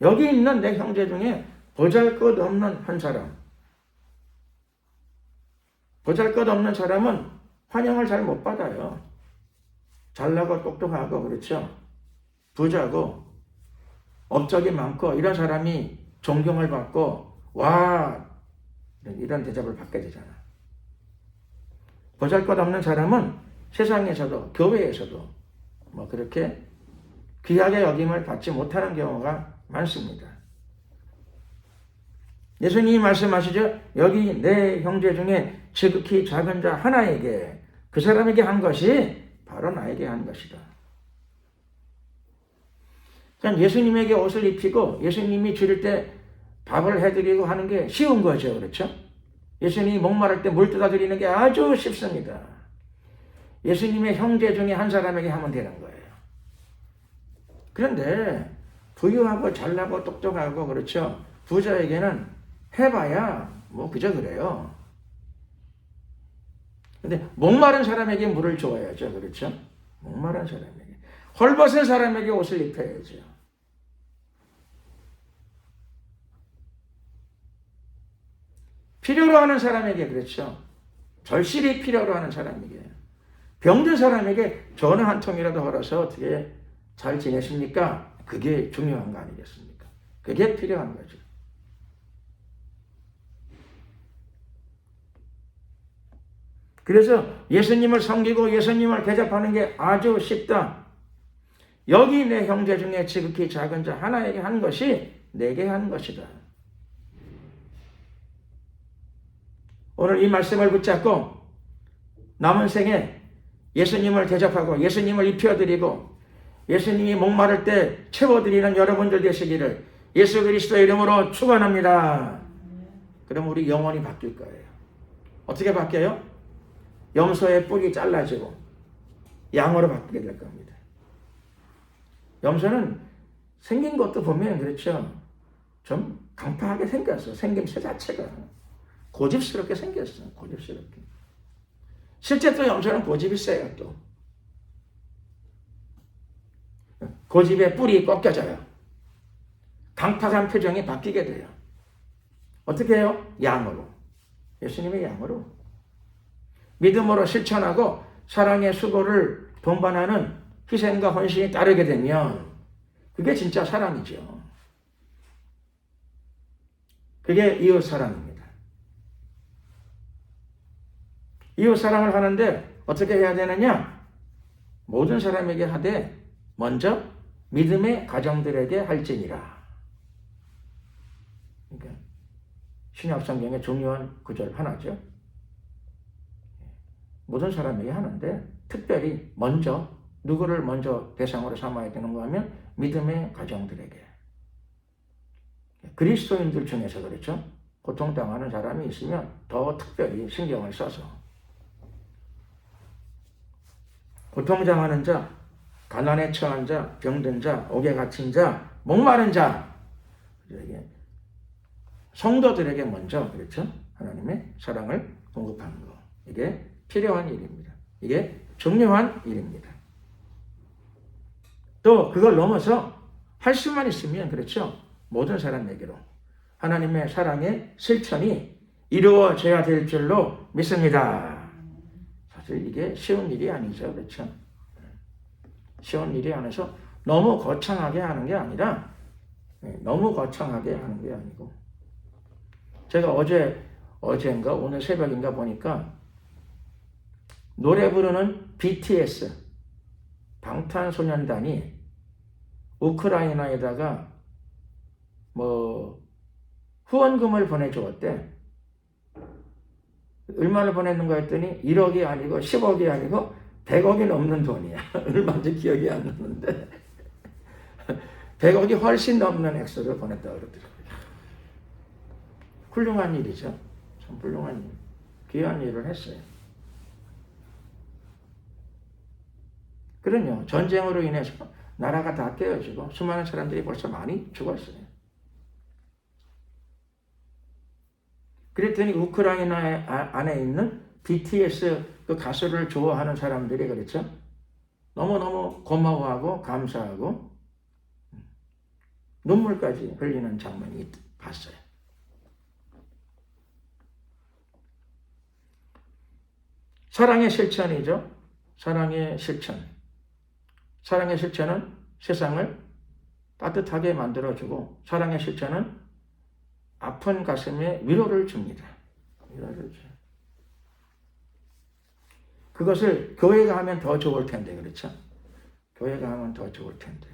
여기 있는 내 형제 중에 보잘것없는 한 사람. 보잘것없는 사람은 환영을 잘 못 받아요. 잘나고 똑똑하고, 그렇죠? 부자고 업적이 많고 이런 사람이 존경을 받고 와, 이런 대접을 받게 되잖아. 보잘것없는 사람은 세상에서도 교회에서도 뭐 그렇게 귀하게 여김을 받지 못하는 경우가 많습니다. 예수님이 말씀하시죠. 여기 내 형제 중에 지극히 작은 자 하나에게, 그 사람에게 한 것이 바로 나에게 한 것이다. 그냥 예수님에게 옷을 입히고 예수님이 줄일 때 밥을 해드리고 하는 게 쉬운 거죠. 그렇죠? 예수님이 목마를 때 물 떠다 드리는 게 아주 쉽습니다. 예수님의 형제 중에 한 사람에게 하면 되는 거예요. 그런데 부유하고 잘나고 똑똑하고, 그렇죠? 부자에게는 해봐야 뭐 그저 그래요. 근데 목마른 사람에게 물을 줘야죠. 그렇죠? 목마른 사람에게. 헐벗은 사람에게 옷을 입혀야죠. 필요로 하는 사람에게 그렇죠. 절실히 필요로 하는 사람에게. 병든 사람에게 전화 한 통이라도 걸어서 어떻게 잘 지내십니까? 그게 중요한 거 아니겠습니까? 그게 필요한 거죠. 그래서 예수님을 섬기고 예수님을 대접하는 게 아주 쉽다. 여기 내 형제 중에 지극히 작은 자 하나에게 한 것이 내게 한 것이다. 오늘 이 말씀을 붙잡고 남은 생에 예수님을 대접하고 예수님을 입혀드리고 예수님이 목마를 때 채워드리는 여러분들 되시기를 예수 그리스도의 이름으로 축원합니다. 그럼 우리 영혼이 바뀔 거예요. 어떻게 바뀌어요? 염소의 뿔이 잘라지고 양으로 바뀌게 될 겁니다. 염소는 생긴 것도 보면 그렇죠. 좀 강팍하게 생겼어. 생김새 자체가. 고집스럽게 생겼어. 고집스럽게. 실제 또 염소는 고집이 세요. 또. 고집의 뿔이 꺾여져요. 강팍한 표정이 바뀌게 돼요. 어떻게 해요? 양으로. 예수님의 양으로. 믿음으로 실천하고 사랑의 수고를 동반하는 희생과 헌신이 따르게 되면 그게 진짜 사랑이죠. 그게 이웃 사랑입니다. 이웃 사랑을 하는데 어떻게 해야 되느냐? 모든 사람에게 하되 먼저 믿음의 가정들에게 할지니라. 그러니까 신약 성경의 중요한 구절 하나죠. 모든 사람에게 하는데 특별히 먼저 누구를 먼저 대상으로 삼아야 되는가 하면 믿음의 가정들에게. 그리스도인들 중에서 그렇죠. 고통당하는 사람이 있으면 더 특별히 신경을 써서 고통당하는 자, 가난에 처한 자, 병든 자, 옥에 갇힌 자, 목마른 자, 성도들에게 먼저 그렇죠. 하나님의 사랑을 공급하는 거. 이게 필요한 일입니다. 이게 중요한 일입니다. 또 그걸 넘어서 할 수만 있으면 그렇죠. 모든 사람에게로 하나님의 사랑의 실천이 이루어져야 될 줄로 믿습니다. 사실 이게 쉬운 일이 아니죠. 그렇죠. 쉬운 일이 아니어서 너무 거창하게 하는 게 아니라 너무 거창하게 하는 게 아니고 제가 어제인가 오늘 새벽인가 보니까 노래 부르는 BTS 방탄소년단이 우크라이나에다가 후원금을 보내주었대. 얼마를 보냈는가 했더니 1억이 아니고 10억이 아니고 100억이 넘는 돈이야. 얼마인지 기억이 안 나는데 100억이 훨씬 넘는 액수를 보냈다고 그러더라고요. 훌륭한 일이죠. 참 훌륭한 일. 귀한 일을 했어요. 그럼요. 전쟁으로 인해서 나라가 다 깨어지고 수많은 사람들이 벌써 많이 죽었어요. 그랬더니 우크라이나 안에 있는 BTS 그 가수를 좋아하는 사람들이 그렇죠. 너무너무 고마워하고 감사하고 눈물까지 흘리는 장면이 봤어요. 사랑의 실천이죠. 사랑의 실천. 사랑의 실천은 세상을 따뜻하게 만들어주고 사랑의 실천은 아픈 가슴에 위로를 줍니다. 위로를 줘요. 그것을 교회가 하면 더 좋을 텐데 그렇죠? 교회가 하면 더 좋을 텐데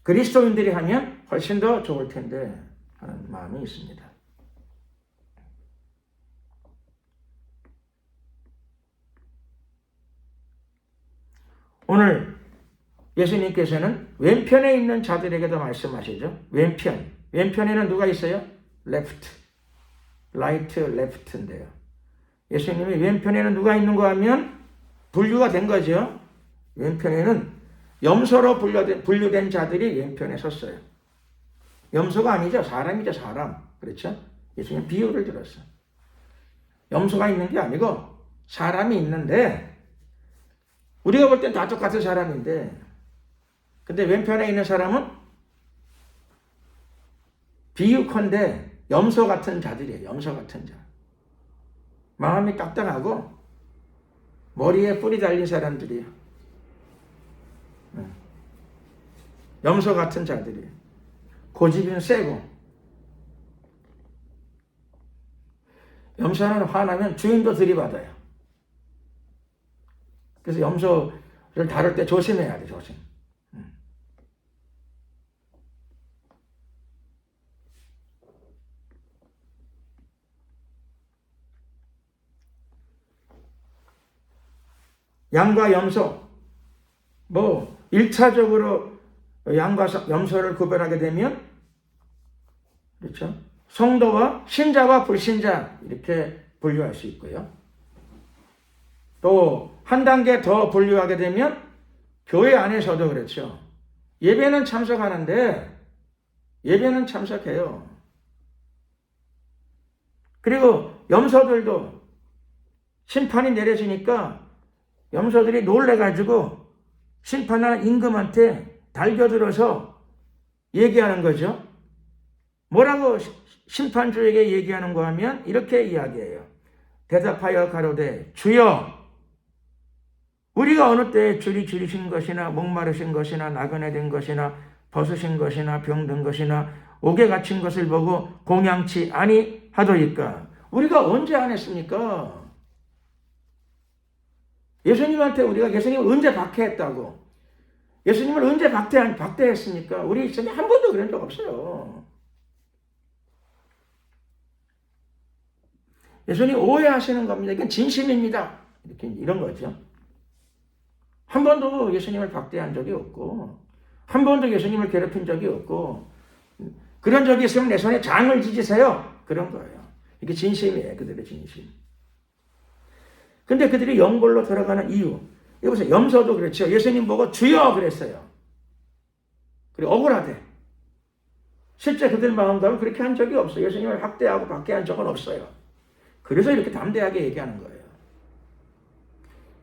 그리스도인들이 하면 훨씬 더 좋을 텐데 하는 마음이 있습니다. 오늘 예수님께서는 왼편에 있는 자들에게도 말씀하시죠. 왼편에는 누가 있어요? left, right, left인데요. 예수님이 왼편에는 누가 있는가 하면 분류가 된 거죠. 왼편에는 염소로 분류된 자들이 왼편에 섰어요. 염소가 아니죠. 사람이죠. 사람. 그렇죠? 예수님 비유를 들었어요. 염소가 있는 게 아니고 사람이 있는데 우리가 볼 땐 다 똑같은 사람인데 근데 왼편에 있는 사람은 비유컨대 염소 같은 자들이에요. 염소 같은 자. 마음이 딱딱하고 머리에 뿔이 달린 사람들이에요. 염소 같은 자들이에요. 고집은 세고. 염소는 화나면 주인도 들이받아요. 그래서 염소를 다룰 때 조심해야 돼, 조심. 양과 염소, 1차적으로 양과 염소를 구별하게 되면, 그렇죠? 성도와 신자와 불신자, 이렇게 분류할 수 있고요. 또, 한 단계 더 분류하게 되면, 교회 안에서도 그렇죠. 예배는 참석하는데, 예배는 참석해요. 그리고 염소들도 심판이 내려지니까, 염소들이 놀래가지고 심판하는 임금한테 달겨들어서 얘기하는 거죠. 뭐라고 심판주에게 얘기하는 거 하면 이렇게 이야기해요. 대답하여 가로되 주여 우리가 어느 때에 줄이 줄이신 것이나 목마르신 것이나 나그네 된 것이나 벗으신 것이나 병든 것이나 옥에 갇힌 것을 보고 공양치 아니하더이까. 우리가 언제 안 했습니까? 예수님한테 우리가 예수님을 언제 박해했다고? 예수님을 언제 박대했습니까? 우리 예수님 한 번도 그런 적 없어요. 예수님 오해하시는 겁니다. 이건 진심입니다. 이런 거죠. 한 번도 예수님을 박대한 적이 없고, 한 번도 예수님을 괴롭힌 적이 없고, 그런 적이 있으면 내 손에 장을 지지세요. 그런 거예요. 이게 진심이에요. 그들의 진심. 근데 그들이 영벌로 들어가는 이유. 여기서 염소도 그렇죠. 예수님 보고 주여 그랬어요. 그리고 억울하대. 실제 그들 마음과는 그렇게 한 적이 없어요. 예수님을 학대하고 박해한 적은 없어요. 그래서 이렇게 담대하게 얘기하는 거예요.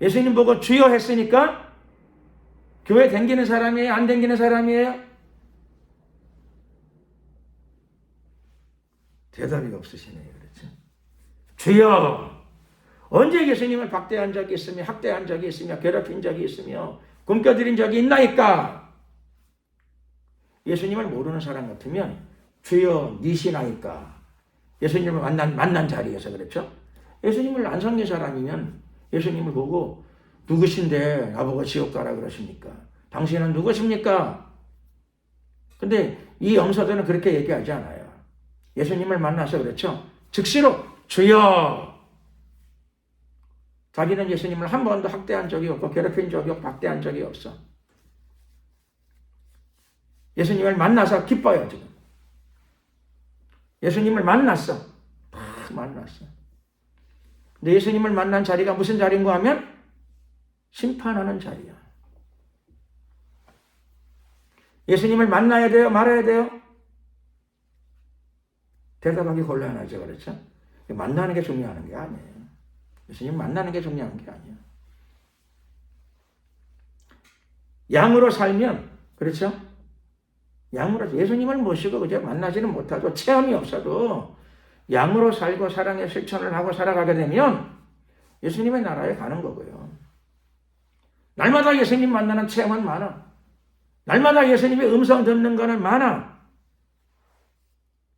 예수님 보고 주여 했으니까 교회 댕기는 사람이에요? 안 댕기는 사람이에요? 대답이 없으시네요. 그렇죠? 주여! 언제 예수님을 박대한 적이 있으며 학대한 적이 있으며 괴롭힌 적이 있으며 굶겨드린 적이 있나이까? 예수님을 모르는 사람 같으면 주여 니시나이까? 예수님을 만난 자리에서 그렇죠? 예수님을 안 섬긴 사람이면 예수님을 보고 누구신데 나보고 지옥 가라 그러십니까? 당신은 누구십니까? 근데 이 염소들은 그렇게 얘기하지 않아요. 예수님을 만나서 그렇죠? 즉시로 주여! 자기는 예수님을 한 번도 학대한 적이 없고 괴롭힌 적이 없고 박대한 적이 없어. 예수님을 만나서 기뻐요 지금. 예수님을 만났어. 다 만났어. 근데 예수님을 만난 자리가 무슨 자리인가 하면 심판하는 자리야. 예수님을 만나야 돼요? 말아야 돼요? 대답하기 곤란하죠. 그렇죠? 만나는 게 중요한 게 아니에요. 예수님 만나는 게 중요한 게 아니에요. 양으로 살면, 그렇죠? 양으로, 예수님을 모시고 그저 만나지는 못하고 체험이 없어도 양으로 살고 사랑의 실천을 하고 살아가게 되면 예수님의 나라에 가는 거고요. 날마다 예수님 만나는 체험은 많아. 날마다 예수님의 음성 듣는 거는 많아.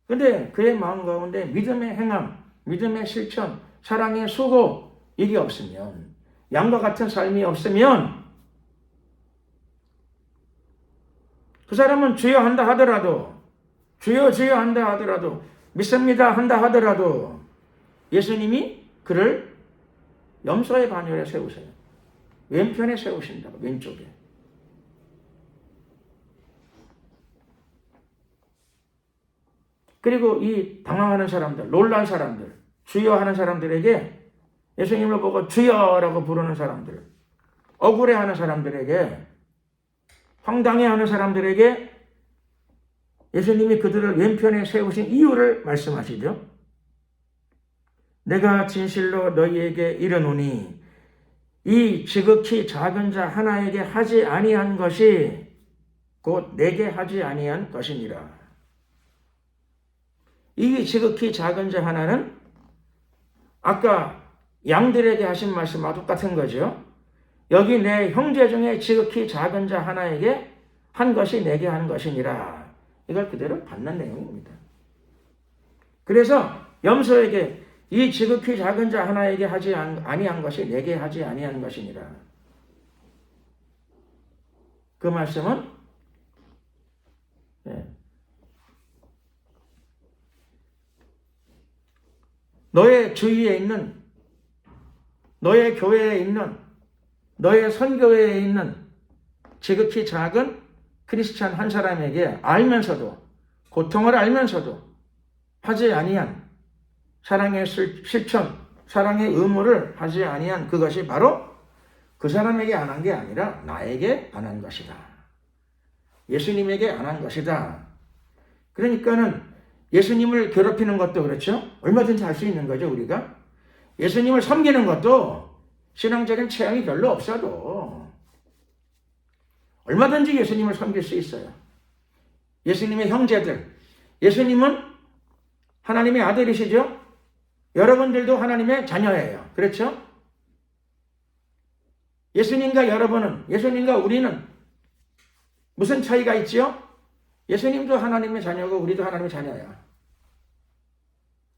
근데 그의 마음 가운데 믿음의 행함, 믿음의 실천, 사랑의 수고, 이게 없으면, 양과 같은 삶이 없으면 그 사람은 주여 한다 하더라도, 주여 주여 한다 하더라도, 믿습니다 한다 하더라도 예수님이 그를 염소의 반열에 세우세요. 왼편에 세우신다고, 왼쪽에. 그리고 이 당황하는 사람들, 놀란 사람들, 주여 하는 사람들에게, 예수님을 보고 주여라고 부르는 사람들, 억울해하는 사람들에게, 황당해하는 사람들에게 예수님이 그들을 왼편에 세우신 이유를 말씀하시죠. 내가 진실로 너희에게 이르노니 이 지극히 작은 자 하나에게 하지 아니한 것이 곧 내게 하지 아니한 것이니라. 이 지극히 작은 자 하나는 아까 양들에게 하신 말씀과 똑같은 거죠. 여기 내 형제 중에 지극히 작은 자 하나에게 한 것이 내게 한 것이니라. 이걸 그대로 받는 내용입니다. 그래서 염소에게 이 지극히 작은 자 하나에게 하지 아니한 것이 내게 하지 아니한 것이니라. 그 말씀은 너의 주위에 있는, 너의 교회에 있는, 너의 선교회에 있는 지극히 작은 크리스찬 한 사람에게 알면서도, 고통을 알면서도 하지 아니한 사랑의 실천, 사랑의 의무를 하지 아니한 그것이 바로 그 사람에게 안 한 게 아니라 나에게 안 한 것이다. 예수님에게 안 한 것이다. 그러니까는 예수님을 괴롭히는 것도 그렇죠. 얼마든지 할 수 있는 거죠, 우리가. 예수님을 섬기는 것도 신앙적인 체험이 별로 없어도 얼마든지 예수님을 섬길 수 있어요. 예수님의 형제들, 예수님은 하나님의 아들이시죠? 여러분들도 하나님의 자녀예요. 그렇죠? 예수님과 여러분은, 예수님과 우리는 무슨 차이가 있지요? 예수님도 하나님의 자녀고 우리도 하나님의 자녀야.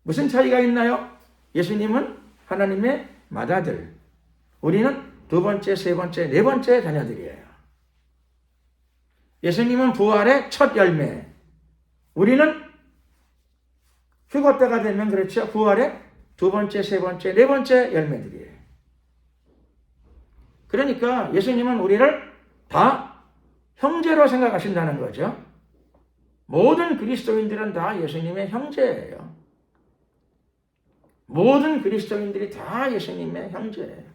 무슨 차이가 있나요? 예수님은 하나님의 맏아들, 우리는 두 번째, 세 번째, 네 번째 자녀들이에요. 예수님은 부활의 첫 열매, 우리는 휴거 때가 되면 그렇죠. 부활의 두 번째, 세 번째, 네 번째 열매들이에요. 그러니까 예수님은 우리를 다 형제로 생각하신다는 거죠. 모든 그리스도인들은 다 예수님의 형제예요. 모든 그리스도인들이 다 예수님의 형제예요.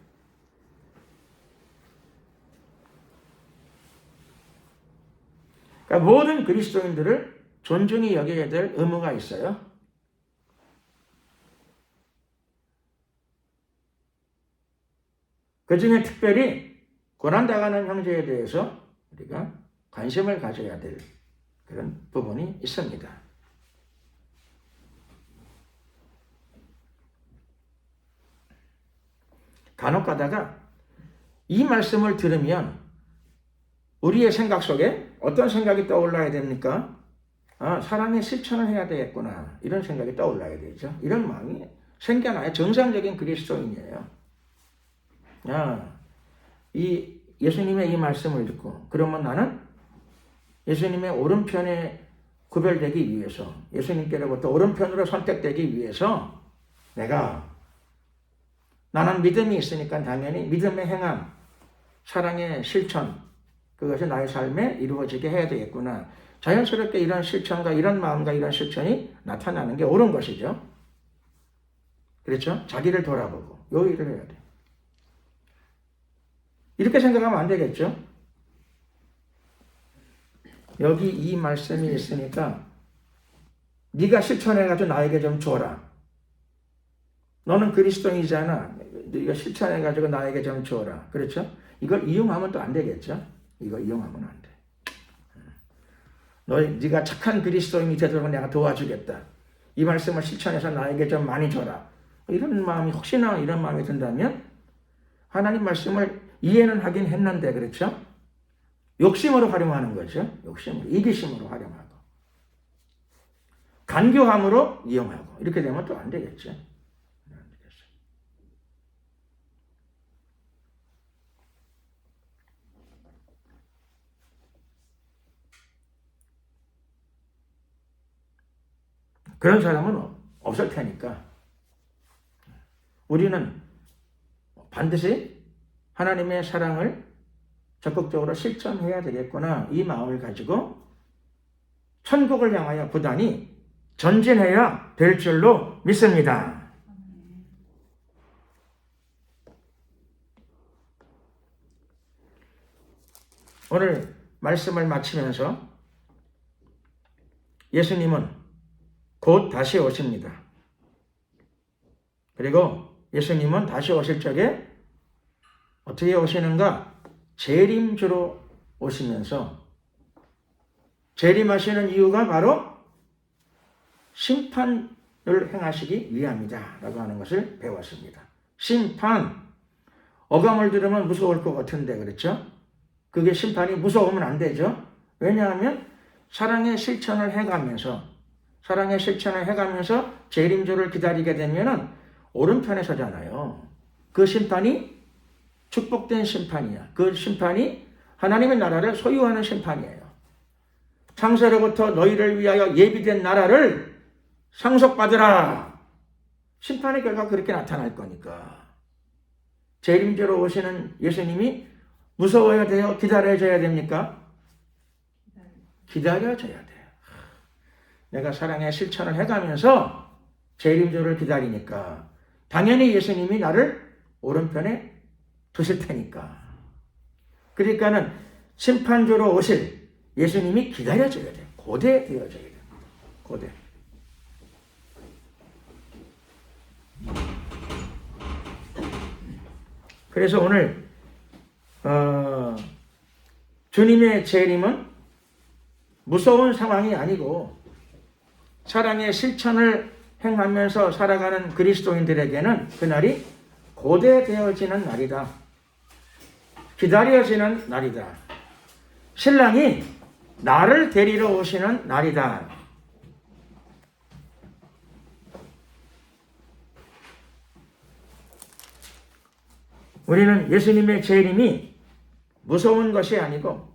그러니까 모든 그리스도인들을 존중히 여겨야 될 의무가 있어요. 그 중에 특별히 고난당하는 형제에 대해서 우리가 관심을 가져야 될 그런 부분이 있습니다. 간혹 가다가 이 말씀을 들으면 우리의 생각 속에 어떤 생각이 떠올라야 됩니까? 아, 사랑의 실천을 해야 되겠구나. 이런 생각이 떠올라야 되죠. 이런 마음이 생겨나야 정상적인 그리스도인이에요. 이 예수님의 이 말씀을 듣고 그러면 나는 예수님의 오른편에 구별되기 위해서, 예수님께로부터 오른편으로 선택되기 위해서 나는 믿음이 있으니까 당연히 믿음의 행함, 사랑의 실천, 그것이 나의 삶에 이루어지게 해야 되겠구나. 자연스럽게 이런 실천과 이런 마음과 이런 실천이 나타나는 게 옳은 것이죠. 그렇죠? 자기를 돌아보고 요 일을 해야 돼. 이렇게 생각하면 안 되겠죠? 여기 이 말씀이 있으니까 네가 실천해가지고 나에게 좀 줘라. 너는 그리스도인이잖아. 네가 실천해가지고 나에게 좀 줘라. 그렇죠? 이걸 이용하면 또 안 되겠죠? 이거 이용하면 안 돼. 네가 착한 그리스도인이 되도록 내가 도와주겠다. 이 말씀을 실천해서 나에게 좀 많이 줘라. 이런 마음이 혹시나 이런 마음이 든다면 하나님 말씀을 이해는 하긴 했는데 그렇죠? 욕심으로 활용하는 거죠. 욕심으로, 이기심으로 활용하고 간교함으로 이용하고 이렇게 되면 또 안 되겠죠. 그런 사람은 없을 테니까 우리는 반드시 하나님의 사랑을 적극적으로 실천해야 되겠구나. 이 마음을 가지고 천국을 향하여 부단히 전진해야 될 줄로 믿습니다. 오늘 말씀을 마치면서 예수님은 곧 다시 오십니다. 그리고 예수님은 다시 오실 적에 어떻게 오시는가? 재림주로 오시면서 재림하시는 이유가 바로 심판을 행하시기 위함이다 라고 하는 것을 배웠습니다. 심판, 어감을 들으면 무서울 것 같은데 그렇죠? 그게 심판이 무서우면 안 되죠. 왜냐하면 사랑의 실천을 해가면서 재림조를 기다리게 되면은 오른편에 서잖아요. 그 심판이 축복된 심판이야. 그 심판이 하나님의 나라를 소유하는 심판이에요. 창세로부터 너희를 위하여 예비된 나라를 상속받으라. 심판의 결과가 그렇게 나타날 거니까. 재림조로 오시는 예수님이 무서워야 돼요? 기다려져야 됩니까? 기다려져야 돼요. 내가 사랑의 실천을 해가면서 재림조를 기다리니까 당연히 예수님이 나를 오른편에 두실 테니까. 그러니까는 심판조로 오실 예수님이 기다려져야 돼요. 고대되어져야 됩니다. 고대. 그래서 오늘 주님의 재림은 무서운 상황이 아니고 사랑의 실천을 행하면서 살아가는 그리스도인들에게는 그날이 고대되어지는 날이다. 기다려지는 날이다. 신랑이 나를 데리러 오시는 날이다. 우리는 예수님의 재림이 무서운 것이 아니고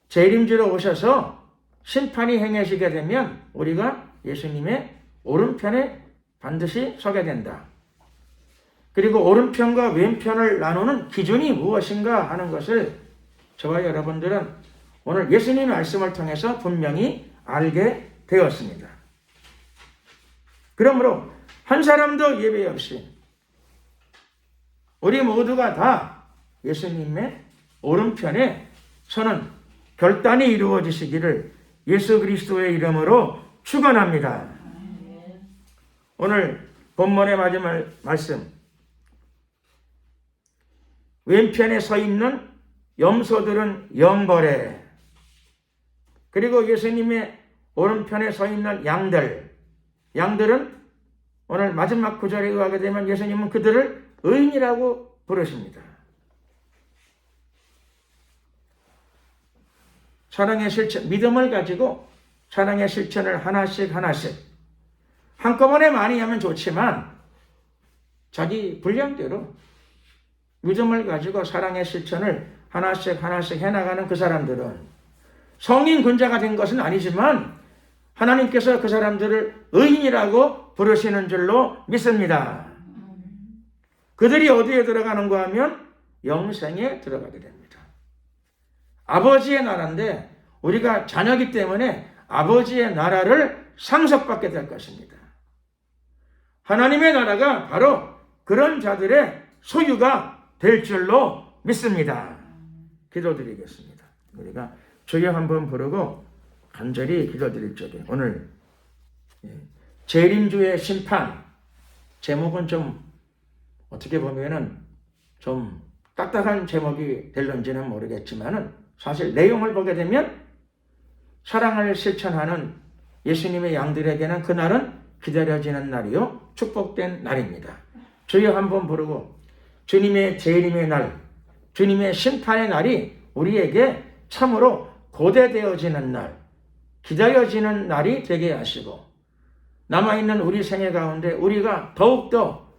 재림주로 오셔서 심판이 행해지게 되면 우리가 예수님의 오른편에 반드시 서게 된다. 그리고 오른편과 왼편을 나누는 기준이 무엇인가 하는 것을 저와 여러분들은 오늘 예수님의 말씀을 통해서 분명히 알게 되었습니다. 그러므로 한 사람도 예외 없이 우리 모두가 다 예수님의 오른편에 서는 결단이 이루어지시기를 예수 그리스도의 이름으로 축원합니다. 오늘 본문의 마지막 말씀, 왼편에 서 있는 염소들은 영벌에, 그리고 예수님의 오른편에 서 있는 양들은 오늘 마지막 구절에 의하게 되면 예수님은 그들을 의인이라고 부르십니다. 사랑의 실천, 믿음을 가지고 사랑의 실천을 하나씩 한꺼번에 많이 하면 좋지만 자기 분량대로 믿음을 가지고 사랑의 실천을 하나씩 해나가는 그 사람들은 성인 군자가 된 것은 아니지만 하나님께서 그 사람들을 의인이라고 부르시는 줄로 믿습니다. 그들이 어디에 들어가는가 하면 영생에 들어가게 됩니다. 아버지의 나라인데 우리가 자녀이기 때문에 아버지의 나라를 상속받게 될 것입니다. 하나님의 나라가 바로 그런 자들의 소유가 될 줄로 믿습니다. 기도드리겠습니다. 우리가 주여 한번 부르고 간절히 기도드릴 적에 오늘 재림주의 심판, 제목은 좀 어떻게 보면은 좀 딱딱한 제목이 될런지는 모르겠지만은 사실 내용을 보게 되면 사랑을 실천하는 예수님의 양들에게는 그날은 기다려지는 날이요 축복된 날입니다. 주여 한번 부르고 주님의 재림의 날, 주님의 심판의 날이 우리에게 참으로 고대되어지는 날, 기다려지는 날이 되게 하시고 남아있는 우리 생애 가운데 우리가 더욱더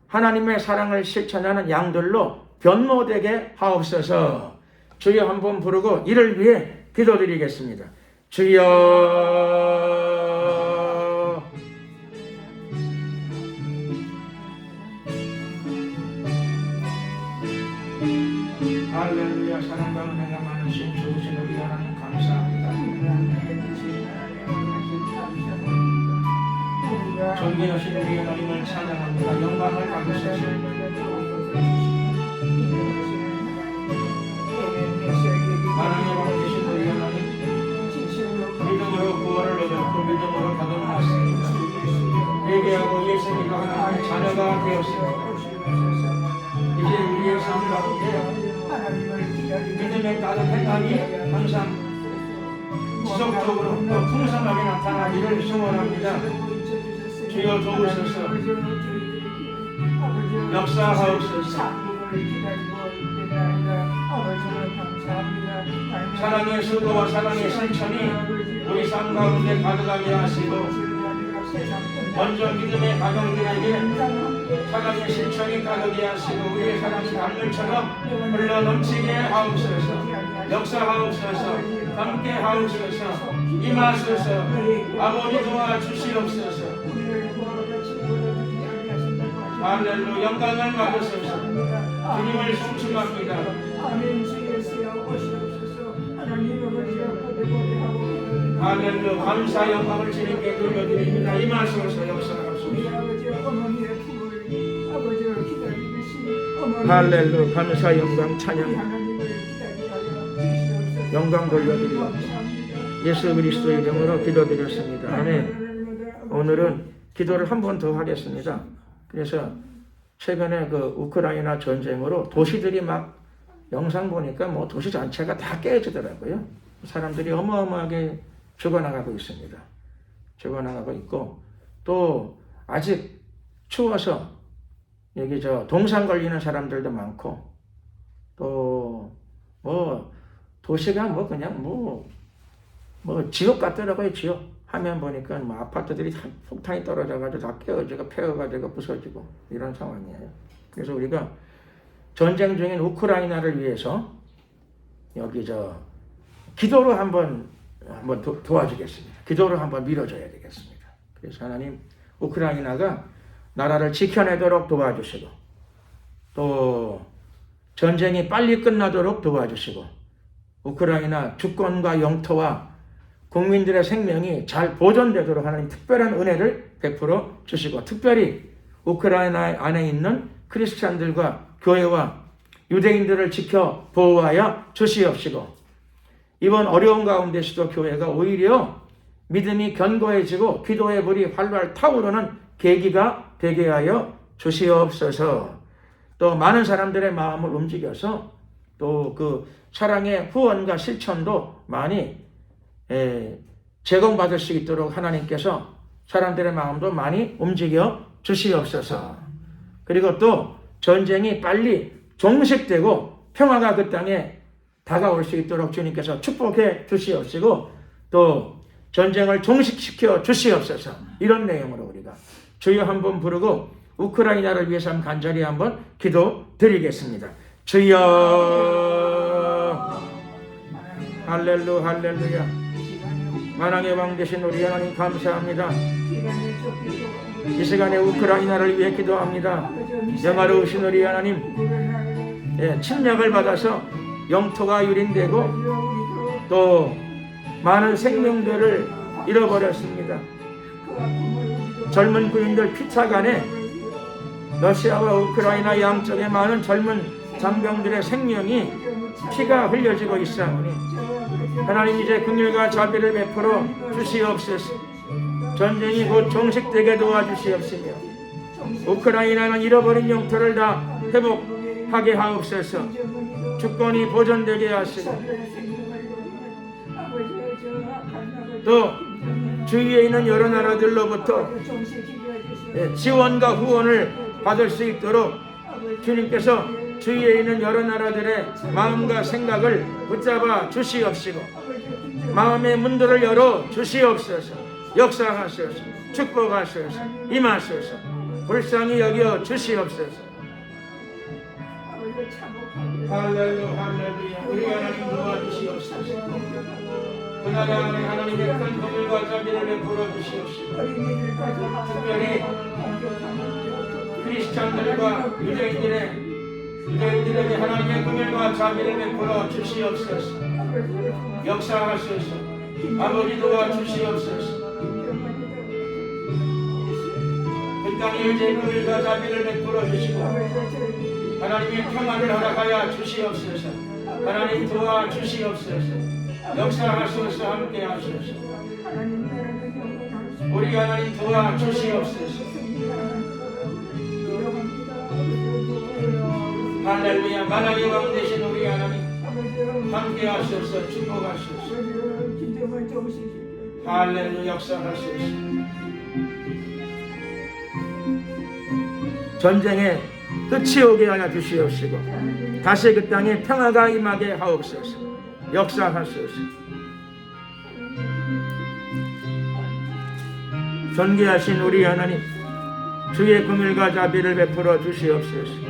하나님의 사랑을 실천하는 양들로 변모되게 하옵소서. 주여 한번 부르고 이를 위해 기도드리겠습니다. 주여, 할렐루야. 사랑과 은혜가 많으신 주신 우리 하나님 감사합니다. 존귀하신 우리 하나님을 찬양합니다. 영광을 받으소서. 하나님 왕이신 우리 하나님, 믿음으로 구원을 얻었고 믿음으로 거듭났습니다. 회개하고 예수님과 하나님의 자녀가 되었습니다. 이제 우리의 삶 가운데 믿음의 따른 행함이 항상 지속적으로 더 풍성하게 나타나기를 소원합니다. 주여 도우소서. 역사하옵소서. 사랑의 수도와 사랑의 실천이 우리 삶 가운데 가득하게 하시고, 먼저 믿음의 가정들에게 사랑의 실천이 가득하게 하시고, 우리의 사랑이 강물처럼 흘러 넘치게 하옵소서. 역사하옵소서. 함께 하옵소서. 임하소서. 아버지 도와주시옵소서. 할렐루야. 영광을 받으소서. 주님을 송축합니다. 할렐루야. 감사 영광을 주님께 돌려드립니다. 임하소서. 역사하옵소서. 할렐루야. 감사 영광 찬양 영광 돌려드립니다. 예수 그리스도의 이름으로 기도드렸습니다. 아멘. 오늘은 기도를 한 번 더 하겠습니다. 그래서 최근에 그 우크라이나 전쟁으로 도시들이 막 영상 보니까 뭐 도시 전체가 다 깨지더라고요. 사람들이 어마어마하게 죽어나가고 있습니다. 죽어나가고 있고, 또 아직 추워서 여기 동상 걸리는 사람들도 많고, 또 뭐 도시가 뭐 그냥 뭐 지옥 같더라고요. 지옥. 화면 보니까 뭐 아파트들이 다 폭탄이 떨어져가지고 다 깨어지고 폐어가지고 부서지고 이런 상황이에요. 그래서 우리가 전쟁 중인 우크라이나를 위해서 여기 기도로 한번 도와주겠습니다. 기도로 한번 밀어줘야 되겠습니다. 그래서 하나님, 우크라이나가 나라를 지켜내도록 도와주시고, 또 전쟁이 빨리 끝나도록 도와주시고, 우크라이나 주권과 영토와 국민들의 생명이 잘 보존되도록 하나님 특별한 은혜를 베풀어 주시고, 특별히 우크라이나 안에 있는 크리스찬들과 교회와 유대인들을 지켜 보호하여 주시옵시고, 이번 어려운 가운데서도 교회가 오히려 믿음이 견고해지고 기도의 불이 활활 타오르는 계기가 되게 하여 주시옵소서. 또 많은 사람들의 마음을 움직여서 또 그 사랑의 후원과 실천도 많이 제공받을 수 있도록 하나님께서 사람들의 마음도 많이 움직여 주시옵소서. 그리고 또 전쟁이 빨리 종식되고 평화가 그 땅에 다가올 수 있도록 주님께서 축복해 주시옵시고, 또 전쟁을 종식시켜 주시옵소서. 이런 내용으로 우리가 주여 한번 부르고 우크라이나를 위해서 간절히 한번 기도 드리겠습니다. 주여. 할렐루야, 할렐루야. 만왕의 왕 되신 우리 하나님 감사합니다. 이 시간에 우크라이나를 위해 기도합니다. 영화로우신 우리 하나님, 침략을 받아서 영토가 유린되고 또 많은 생명들을 잃어버렸습니다. 젊은 군인들 피차간에 러시아와 우크라이나 양쪽에 많은 젊은 장병들의 생명이 피가 흘려지고 있사오니 하나님, 이제 긍휼과 자비를 베풀어 주시옵소서. 전쟁이 곧 종식되게 도와주시옵시며 우크라이나는 잃어버린 영토를 다 회복하게 하옵소서. 주권이 보존되게 하시고, 또 주위에 있는 여러 나라들로부터 지원과 후원을 받을 수 있도록 주님께서 주위에 있는 여러 나라들의 마음과 생각을 붙잡아 주시옵시고, 마음의 문들을 열어 주시옵소서. 역사하소서. 축복하소서. 임하소서. 불쌍히 여겨 주시옵소서. 할렐루야, 할렐루야. 우리 하나님 도와주시옵소서. 그 나라 안에 하나님의 큰 긍휼과 자비를 베풀어 주시옵시고, 특별히 크리스찬들과 유대인들에게 하나님의 긍휼과 자비를 베풀어 주시옵소서. 역사하소서. 아버지 도와주시옵소서. 그 땅에 이제 긍휼과 자비를 베풀어 주시고 하나님의 평안을 허락하여 주시옵소서. 하나님 도와주시옵소서. 역사하소서. 함께 하소서. 우리 하나님 도와주시옵소서. 할렐루야. 만왕의 왕 되신 우리 하나님 함께 하소서. 축복하소서. 믿음을 주시옵소서. 할렐루야 역사하시옵소서. 전쟁에 끝이 오게 하여 주시옵시고 다시 그 땅에 평화가 임하게 하옵소서. 역사하소서. 존귀하신 우리 하나님, 주의 긍휼과 자비를 베풀어 주시옵소서.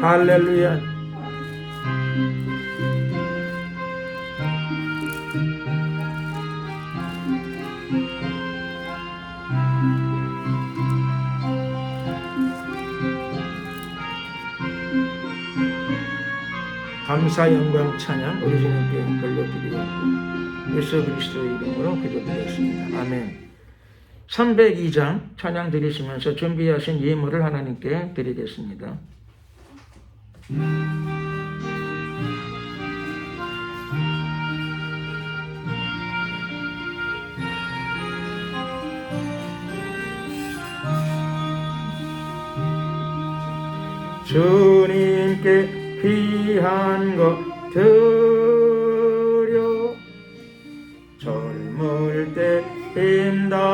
할렐루야. 감사 영광 찬양 우리 주님께 돌려드리옵고 예수 그리스도의 이름으로 기도드렸습니다. 아멘. 302장 찬양 드리시면서 준비하신 예물을 하나님께 드리겠습니다. 주님께 귀한 것 드려 젊을 때 힘다하라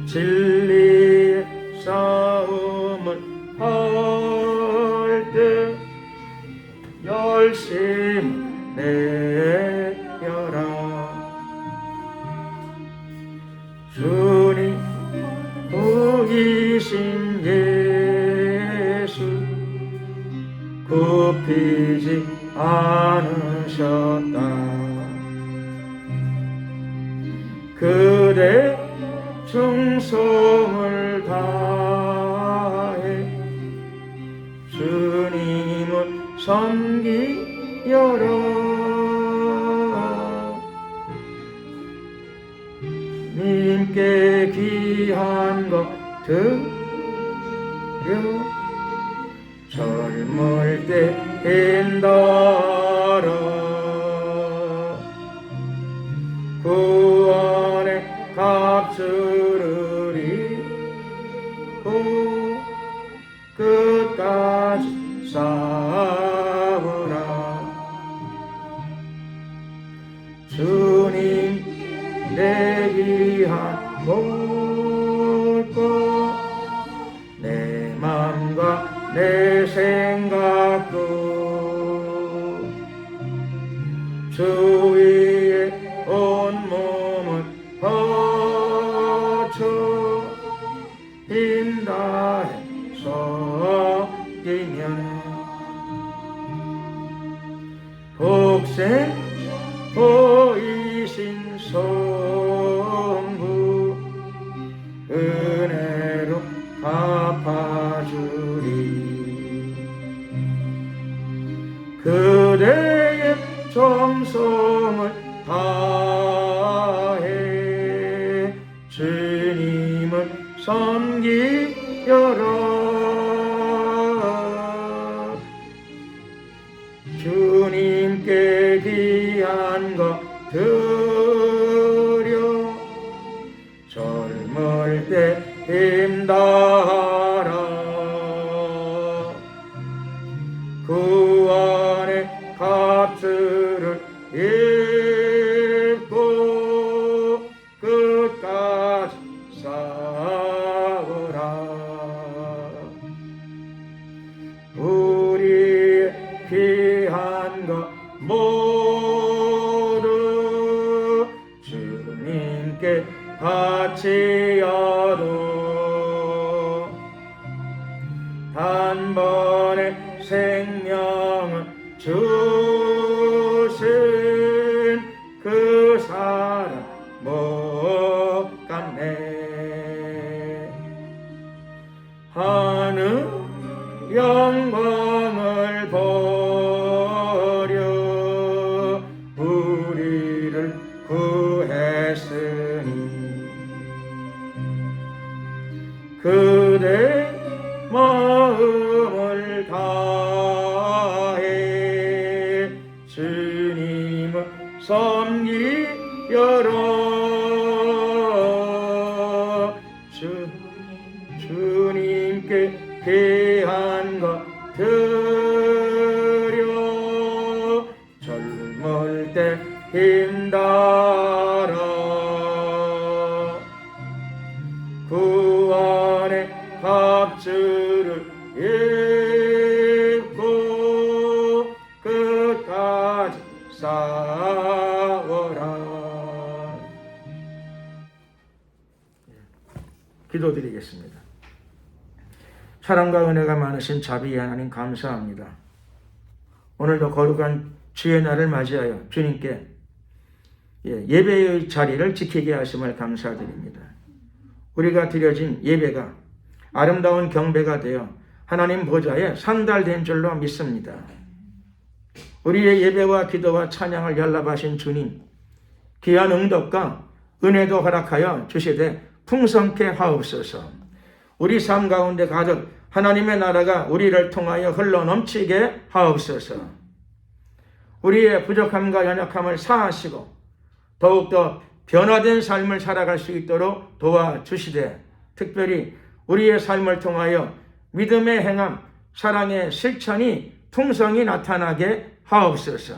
진리의 싸움을 할 때 열심 내려라 주님 보이신 예수 굽히지 않으셨다 그대 충성을 다해 주님을 섬기여라 님께 귀한 것 드려 젊을 때 힘다하라 구원의 값을 잃고 끝까지 싸우라 주님 내 귀한 것과 내 맘과 내 생각도 주 위에 온몸을 바쳐 힘다해 섬기면 복생 보이신 성부 은혜로 갚아주리 그대의 정성을 다해 주님을 섬기여라 주님께 귀한 것 드려 젊을 때 힘다하라 구원의 값을 입고 끝까지 싸우라 우리의 귀한 것 모두 주님께 바치어도 단번에 생명을 주신 그 사랑 못 갚네 하늘 영광을 버려 우리를 구했으니 그대 마음을 다해 주님을 섬기여라 주 귀한 것 드려 젊을 때 힘달아 구원의 합주를 입고 끝까지 싸워라. 기도드리겠습니다. 사랑과 은혜가 많으신 자비의 하나님 감사합니다. 오늘도 거룩한 주의 날을 맞이하여 주님께 예배의 자리를 지키게 하심을 감사드립니다. 우리가 드려진 예배가 아름다운 경배가 되어 하나님 보좌에 상달된 줄로 믿습니다. 우리의 예배와 기도와 찬양을 연락하신 주님, 귀한 응답과 은혜도 허락하여 주시되 풍성케 하옵소서. 우리 삶 가운데 가득 하나님의 나라가 우리를 통하여 흘러 넘치게 하옵소서. 우리의 부족함과 연약함을 사하시고 더욱더 변화된 삶을 살아갈 수 있도록 도와주시되 특별히 우리의 삶을 통하여 믿음의 행함, 사랑의 실천이 풍성히 나타나게 하옵소서.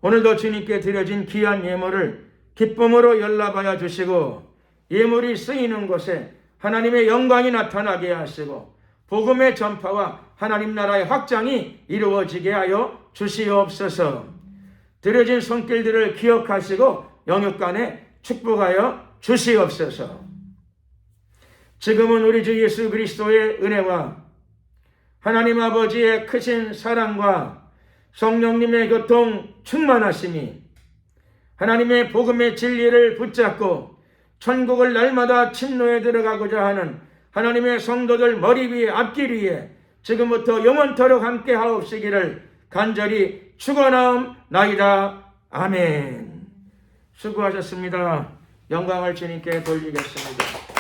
오늘도 주님께 드려진 귀한 예물을 기쁨으로 연락하여 주시고 예물이 쓰이는 곳에 하나님의 영광이 나타나게 하시고 복음의 전파와 하나님 나라의 확장이 이루어지게 하여 주시옵소서. 드려진 손길들을 기억하시고 영육간에 축복하여 주시옵소서. 지금은 우리 주 예수 그리스도의 은혜와 하나님 아버지의 크신 사랑과 성령님의 교통 충만하심이 하나님의 복음의 진리를 붙잡고 천국을 날마다 침노에 들어가고자 하는 하나님의 성도들 머리 위에 앞길 위에 지금부터 영원토록 함께 하옵시기를 간절히 축원하옵나이다. 아멘. 수고하셨습니다. 영광을 주님께 돌리겠습니다.